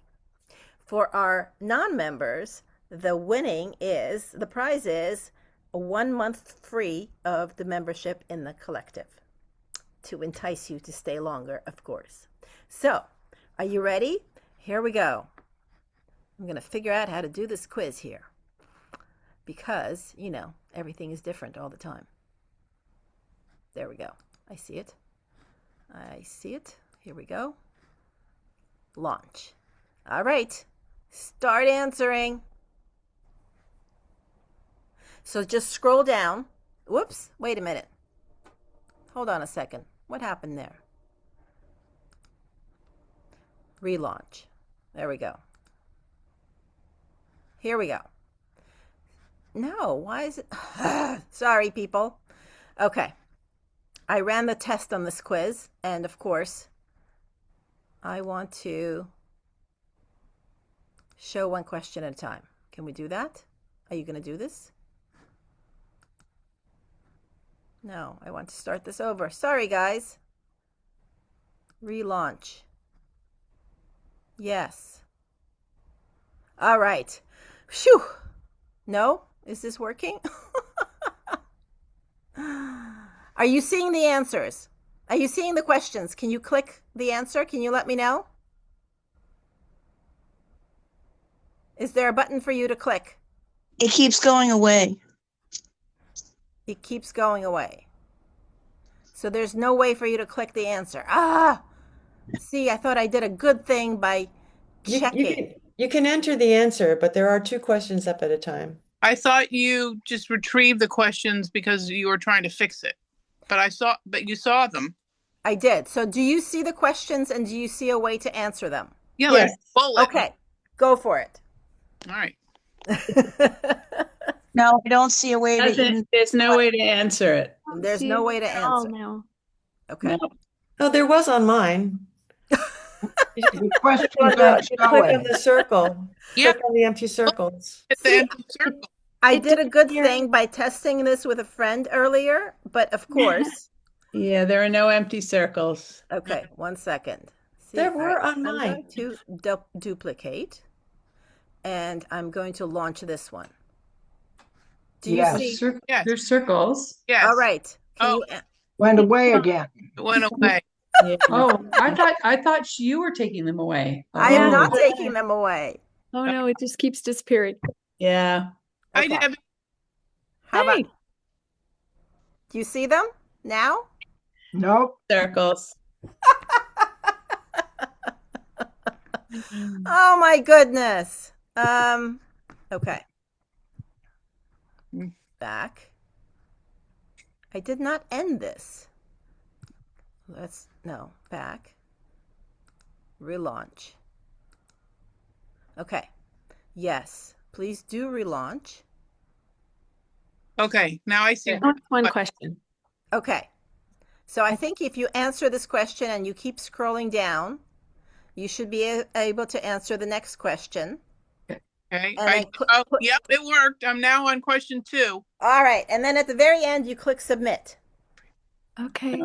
For our non-members, the prize is 1 month free of the membership in the collective, to entice you to stay longer, of course. So, are you ready? Here we go. I'm going to figure out how to do this quiz here because, everything is different all the time. There we go. I see it. Here we go. Launch. All right. Start answering. So just scroll down. Whoops. Wait a minute. Hold on a second. What happened there? Relaunch. There we go. Here we go. No, why is it? Sorry, people. Okay. I ran the test on this quiz, and of course, I want to show one question at a time. Can we do that? Are you going to do this? No, I want to start this over. Sorry, guys. Relaunch. Yes. All right. Phew. No? Is this working? Are you seeing the answers? Are you seeing the questions? Can you click the answer? Can you let me know? Is there a button for you to click? It keeps going away. It keeps going away. So there's no way for you to click the answer. Ah! See, I thought I did a good thing by checking. You can enter the answer, but there are 2 questions up at a time. I thought you just retrieved the questions because you were trying to fix it. But you saw them. I did. So do you see the questions and do you see a way to answer them? Yeah, yes. Bullet. Okay, go for it. All right. No, I don't see a way to even. There's no way to answer it. There's no way to answer. No. Okay. No. Oh, there was on mine. The questions Click aren't on showing. the circle. Yep. Click on the empty circles. Hit the empty circle. I did a good thing by testing this with a friend earlier, but of course. Yeah, there are no empty circles. Okay, 1 second. See, There were on I'm mine. going to duplicate, and I'm going to launch this one. Do you see? Yes. There's circles. Yes. All right. Went away again. It went away. Yeah. Oh, I thought you were taking them away. I am not taking them away. Oh no, it just keeps disappearing. Yeah. Hi, Debbie. How about? Do you see them now? Nope. Circles. Oh my goodness. Okay. Back. I did not end this. Back. Relaunch. Okay. Yes, please do relaunch. Okay, now I see. One question. Okay. So I think if you answer this question and you keep scrolling down, you should be able to answer the next question. Okay. And yep, it worked. I'm now on question 2. All right. And then at the very end, you click submit. Okay.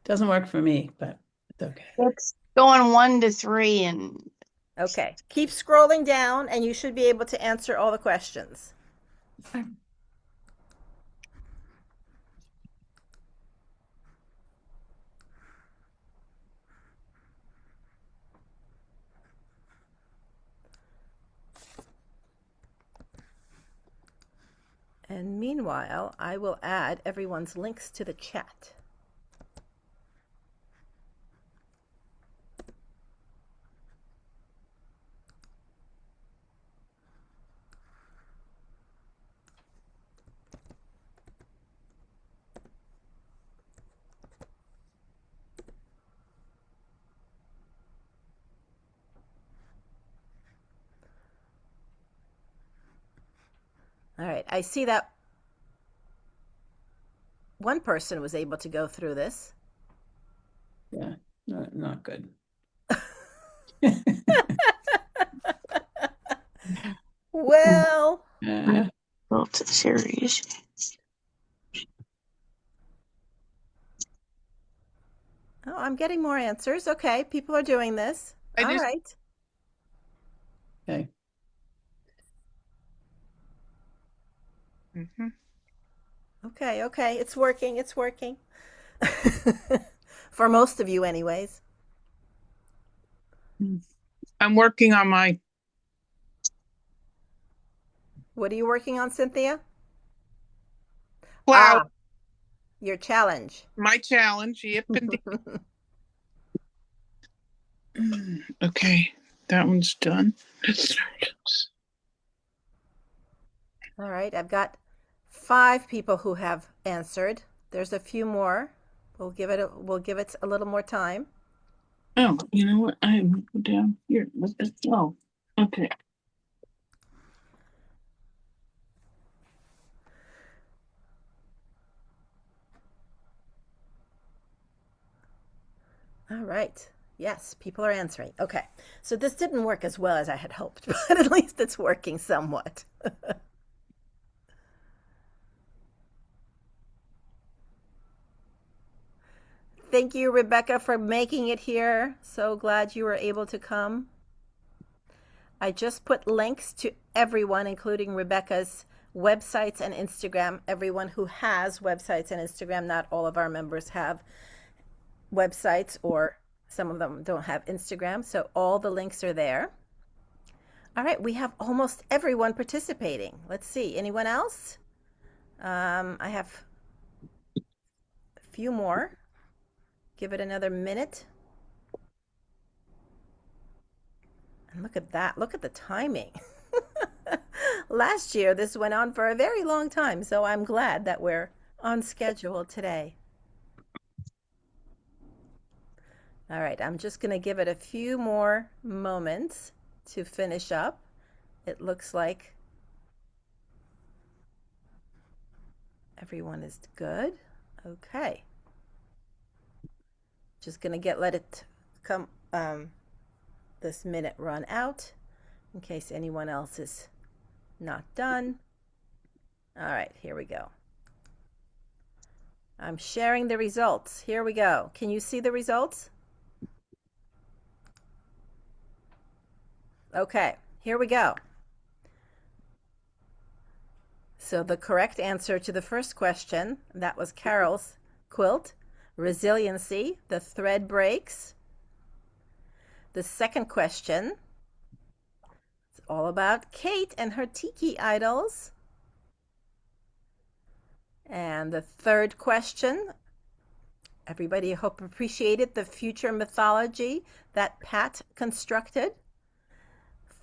Doesn't work for me, but it's okay. It's going 1 to 3 and. Okay. Keep scrolling down and you should be able to answer all the questions. Okay. And meanwhile, I will add everyone's links to the chat. All right, I see that one person was able to go through this. Yeah, not good. Well, Go to the series. Oh, I'm getting more answers. Okay, people are doing this. All right. Okay. Mm-hmm. Okay. It's working. For most of you, anyways. I'm working on my. What are you working on, Cynthia? Cloud. Your challenge. My challenge. Yep. Okay, that one's done. All right, I've got 5 people who have answered. There's a few more. We'll give it a little more time. Oh, you know what? I will go down here. Oh, okay. All right. Yes, people are answering. Okay. So this didn't work as well as I had hoped, but at least it's working somewhat. Thank you, Rebecca, for making it here. So glad you were able to come. I just put links to everyone, including Rebecca's websites and Instagram. Everyone who has websites and Instagram, not all of our members have websites, or some of them don't have Instagram. So all the links are there. All right, we have almost everyone participating. Let's see, anyone else? I have a few more. Give it another minute. And look at that. Look at the timing. Last year, this went on for a very long time, so I'm glad that we're on schedule today. All right, I'm just going to give it a few more moments to finish up. It looks like everyone is good. Okay. Just going to let it come, this minute run out in case anyone else is not done. All right, here we go. I'm sharing the results. Here we go. Can you see the results? Okay, here we go. So the correct answer to the first question, that was Carol's quilt, resiliency, the thread breaks. The second question, it's all about Kate and her tiki idols. And the third question, everybody I hope appreciated the future mythology that Pat constructed.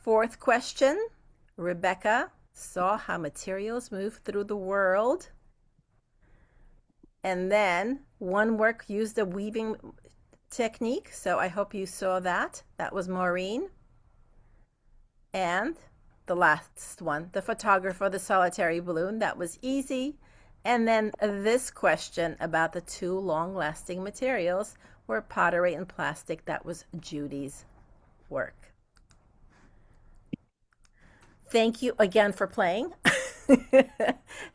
Fourth question, Rebecca saw how materials move through the world. And then one work used a weaving technique, so I hope you saw that. That was Maureen. And the last one, the photographer, the solitary balloon, that was easy. And then this question about the two long-lasting materials were pottery and plastic. That was Judy's work. Thank you again for playing.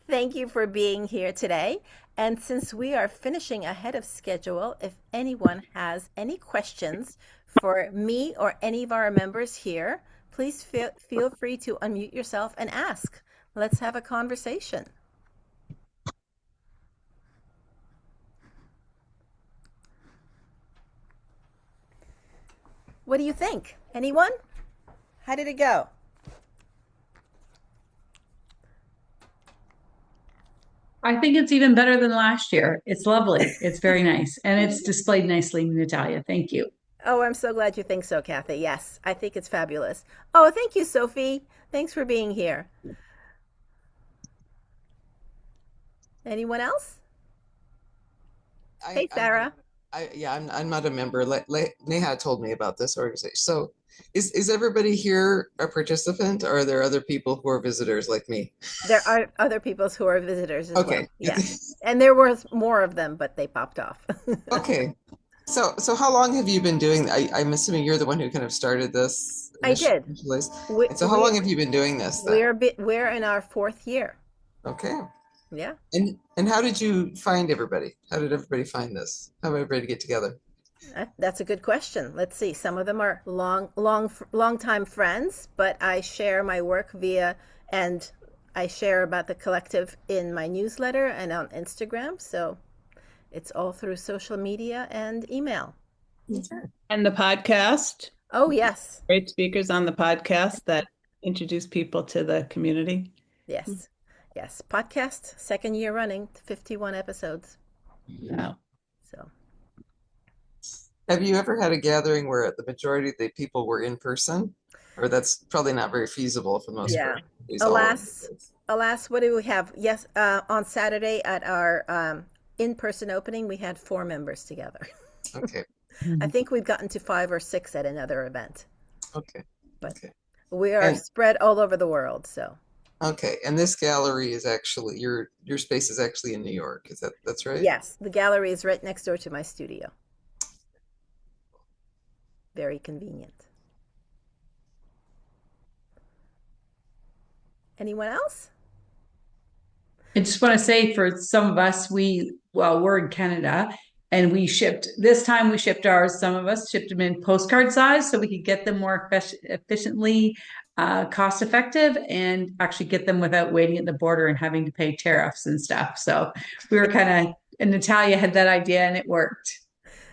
Thank you for being here today. And since we are finishing ahead of schedule, if anyone has any questions for me or any of our members here, please feel free to unmute yourself and ask. Let's have a conversation. What do you think? Anyone? How did it go? I think it's even better than last year. It's lovely. It's very nice. And it's displayed nicely, Natalia. Thank you. Oh, I'm so glad you think so, Kathy. Yes, I think it's fabulous. Oh, thank you, Sophie. Thanks for being here. Anyone else? Hey, Sarah. I'm not a member. Neha told me about this organization. So is everybody here a participant, or are there other people who are visitors like me? There are other people who are visitors as Okay. well. Yes. And there were more of them, but they popped off. Okay. So how long have you been doing? I'm assuming you're the one who kind of started this. I did. And so how long have you been doing this then? We're in our 4th year. Okay. Yeah. And how did you find everybody? How did everybody find this? How did everybody get together? That's a good question. Let's see. Some of them are long time friends, but I share my work and I share about the collective in my newsletter and on Instagram. So it's all through social media and email. And the podcast. Oh, yes. Great speakers on the podcast that introduce people to the community. Yes. Yes. Podcast, 2nd year running, 51 episodes. Wow. So. Have you ever had a gathering where the majority of the people were in person? Or that's probably not very feasible for the most part. Alas, what do we have? Yes, on Saturday at our in-person opening, we had 4 members together. Okay. I think we've gotten to 5 or 6 at another event. Okay. But we are spread all over the world, so. Okay, and this gallery is actually your space is actually in New York. That's right? Yes, the gallery is right next door to my studio. Very convenient. Anyone else? I just want to say for some of us, we're in Canada and we shipped ours. Some of us shipped them in postcard size so we could get them more efficiently, cost effective, and actually get them without waiting at the border and having to pay tariffs and stuff. So we were and Natalia had that idea and it worked.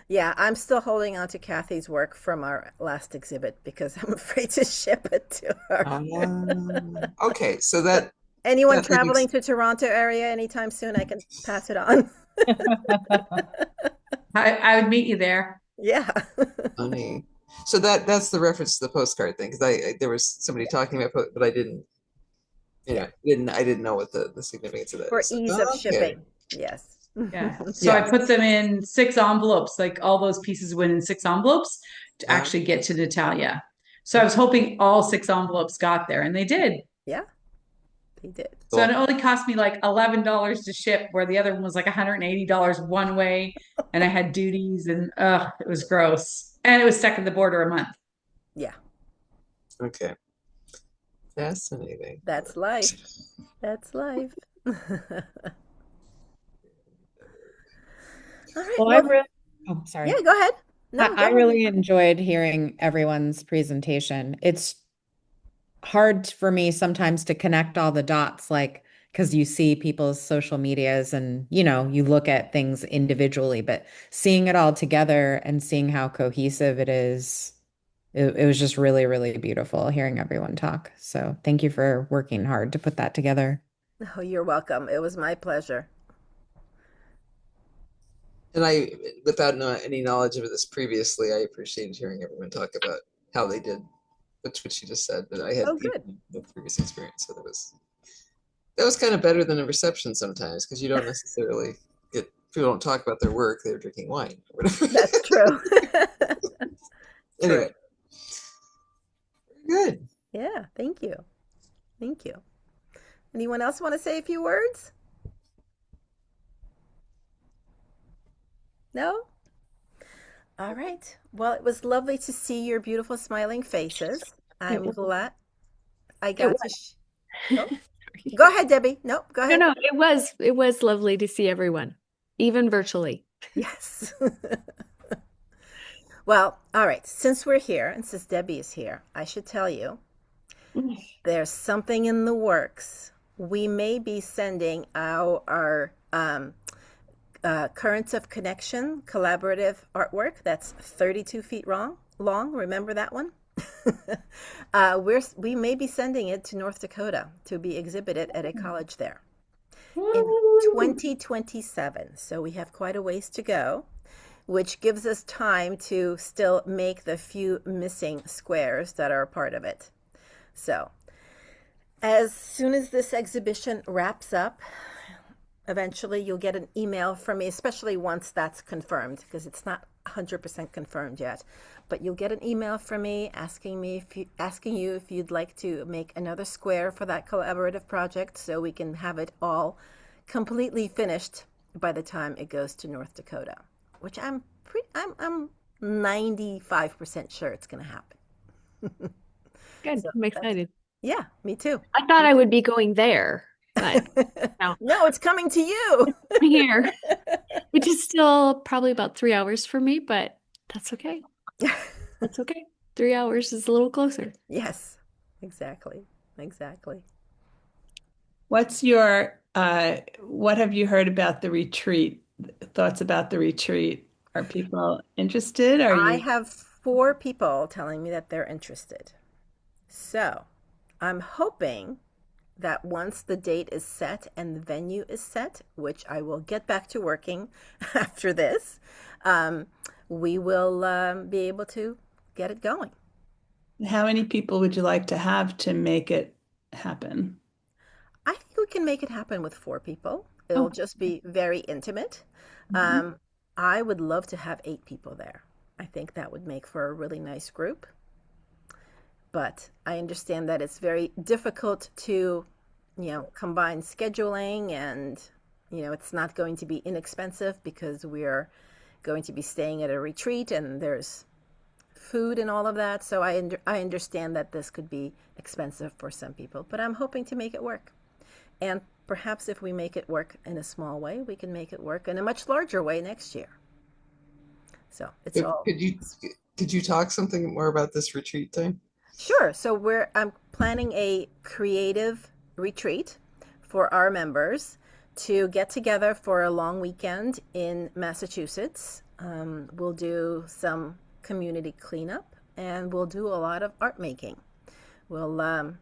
Yeah, I'm still holding on to Kathy's work from our last exhibit because I'm afraid to ship it to her. Okay, so that anyone traveling to Toronto area anytime soon, I can pass it on. I would meet you there. Yeah. Funny. So that's the reference to the postcard thing, because there was somebody talking about, but I didn't. I didn't know what the significance of that for is. ease of shipping. Yes. Yeah. So I put them in 6 envelopes, like all those pieces went in 6 envelopes to actually get to Natalia. So I was hoping all 6 envelopes got there, and they did. Yeah, they did. So it only cost me like $11 to ship, where the other one was like $180 one way, and I had duties, and it was gross. And it was stuck at the border a month. Yeah. Okay. Fascinating. That's life. That's life. All right. Well, oh, sorry. Yeah, go ahead. No, I really enjoyed hearing everyone's presentation. It's hard for me sometimes to connect all the dots, like, because you see people's social medias and, you look at things individually, but seeing it all together and seeing how cohesive it is, it was just really, really beautiful hearing everyone talk. So thank you for working hard to put that together. Oh, you're welcome. It was my pleasure. And I, without any knowledge of this previously, I appreciated hearing everyone talk about how they did, which what you just said. But I had no previous experience, so that was kind of better than a reception sometimes, because you don't necessarily get, people don't talk about their work; they're drinking wine or whatever. That's true. Anyway, very good. Yeah, thank you. Thank you. Anyone else want to say a few words? No? All right. Well, it was lovely to see your beautiful smiling faces. I'm glad I got to. Go ahead, Debbie. No, go ahead. No, it was lovely to see everyone, even virtually. Yes. Well, all right. Since we're here and since Debbie is here, I should tell you there's something in the works. We may be sending our Currents of Connection collaborative artwork that's 32 feet long. Remember that one? We may be sending it to North Dakota to be exhibited at a college there in 2027. So we have quite a ways to go, which gives us time to still make the few missing squares that are a part of it. So as soon as this exhibition wraps up, eventually you'll get an email from me, especially once that's confirmed, because it's not 100% confirmed yet. But you'll get an email from me asking you if you'd like to make another square for that collaborative project, so we can have it all completely finished by the time it goes to North Dakota, which I'm 95% sure it's going to happen. Good. So I'm excited. Yeah, me too. I thought I would be going there, but no, it's coming to you. Here, which is still probably about 3 hours for me, but that's okay. That's okay. 3 hours is a little closer. Yes, exactly. What's your, what have you heard about the retreat? Thoughts about the retreat? Are people interested? I have 4 people telling me that they're interested. So I'm hoping that once the date is set and the venue is set, which I will get back to working after this, we will be able to get it going. How many people would you like to have to make it happen? I think we can make it happen with 4 people. It'll just be very intimate. Mm-hmm. I would love to have 8 people there. I think that would make for a really nice group. But I understand that it's very difficult to, combine scheduling, and, it's not going to be inexpensive because we're going to be staying at a retreat and there's food and all of that. So I understand that this could be expensive for some people, but I'm hoping to make it work. And perhaps if we make it work in a small way, we can make it work in a much larger way next year. So it's all. Could you talk something more about this retreat thing? Sure. So I'm planning a creative retreat for our members to get together for a long weekend in Massachusetts. We'll do some community cleanup and we'll do a lot of art making. We'll,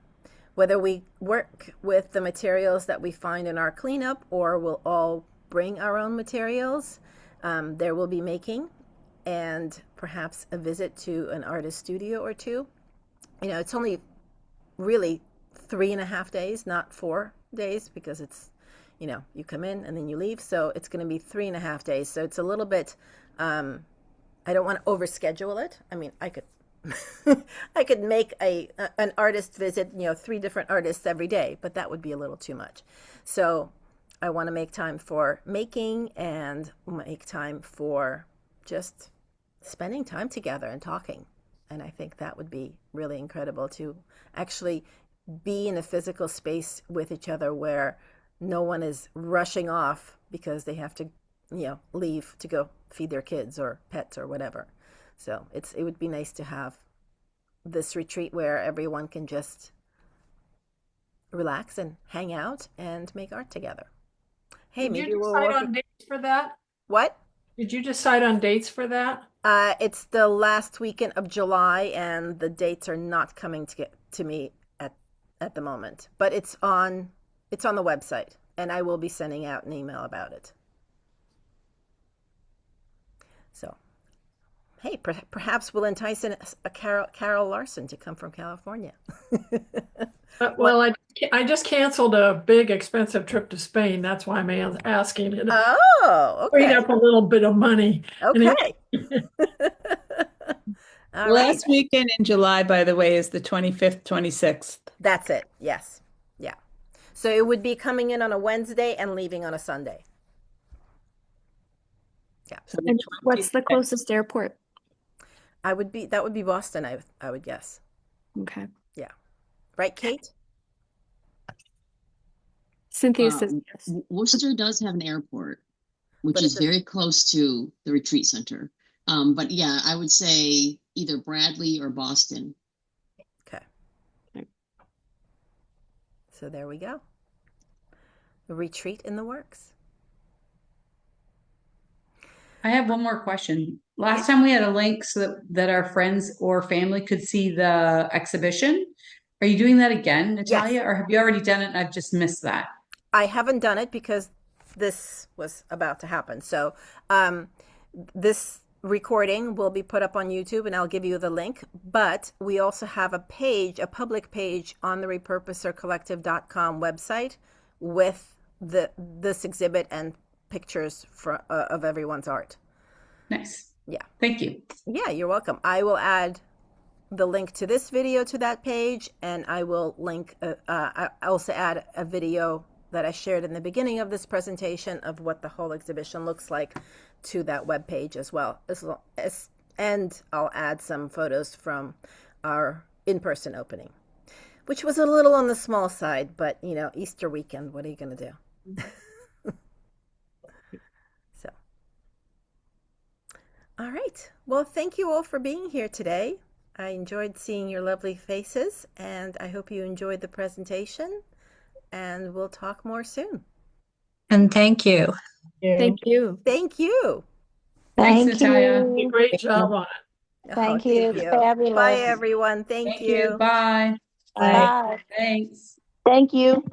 whether we work with the materials that we find in our cleanup or we'll all bring our own materials, there will be making and perhaps a visit to an artist studio or 2. It's only really 3.5 days, not 4 days, because it's, you come in and then you leave. So it's going to be 3.5 days. So it's a little bit, I don't want to overschedule it. I mean, I could, I could make an artist visit, 3 different artists every day, but that would be a little too much. So I want to make time for making and make time for just spending time together and talking. And I think that would be really incredible to actually be in a physical space with each other where no one is rushing off because they have to, leave to go feed their kids or pets or whatever. So it would be nice to have this retreat where everyone can just relax and hang out and make art together. Hey, Did maybe you we'll decide work on dates for that? What? Did you decide on dates for that? It's the last weekend of July, and the dates are not coming to me at the moment. But it's on the website, and I will be sending out an email about it. So, hey, perhaps we'll entice a Carol Larson to come from California. Well, I just canceled a big expensive trip to Spain. That's why I'm asking it. Oh, okay. Freed up a little bit of money. Okay. All Last right. weekend in July, by the way, is the 25th, 26th. That's it. Yes. Yeah. So it would be coming in on a Wednesday and leaving on a Sunday. Yeah. And what's the closest airport? That would be Boston, I would guess. Okay. Yeah. Right, Kate? Cynthia says yes. Worcester does have an airport, which is very close to the retreat center. But yeah, I would say either Bradley or Boston. Okay. So there we go. A retreat in the works. I have one more question. Last time we had a link so that our friends or family could see the exhibition. Are you doing that again, Natalia? Yes. Or have you already done it and I've just missed that? I haven't done it because this was about to happen. So this recording will be put up on YouTube and I'll give you the link. But we also have a public page on the repurposercollective.com website with this exhibit and pictures of everyone's art. Nice. Yeah. Thank you. Yeah, you're welcome. I will add the link to this video to that page, and I will link, I also add a video that I shared in the beginning of this presentation of what the whole exhibition looks like to that web page as well. And I'll add some photos from our in-person opening, which was a little on the small side, but Easter weekend, what are you going to do? So, all right. Well, thank you all for being here today. I enjoyed seeing your lovely faces, and I hope you enjoyed the presentation, and we'll talk more soon. And thank you. Thank you. Thank you. Thanks, Natalia. You did a great job on it. Thank you. Fabulous. Bye, everyone. Thank you. Bye. Bye. Thanks. Thank you.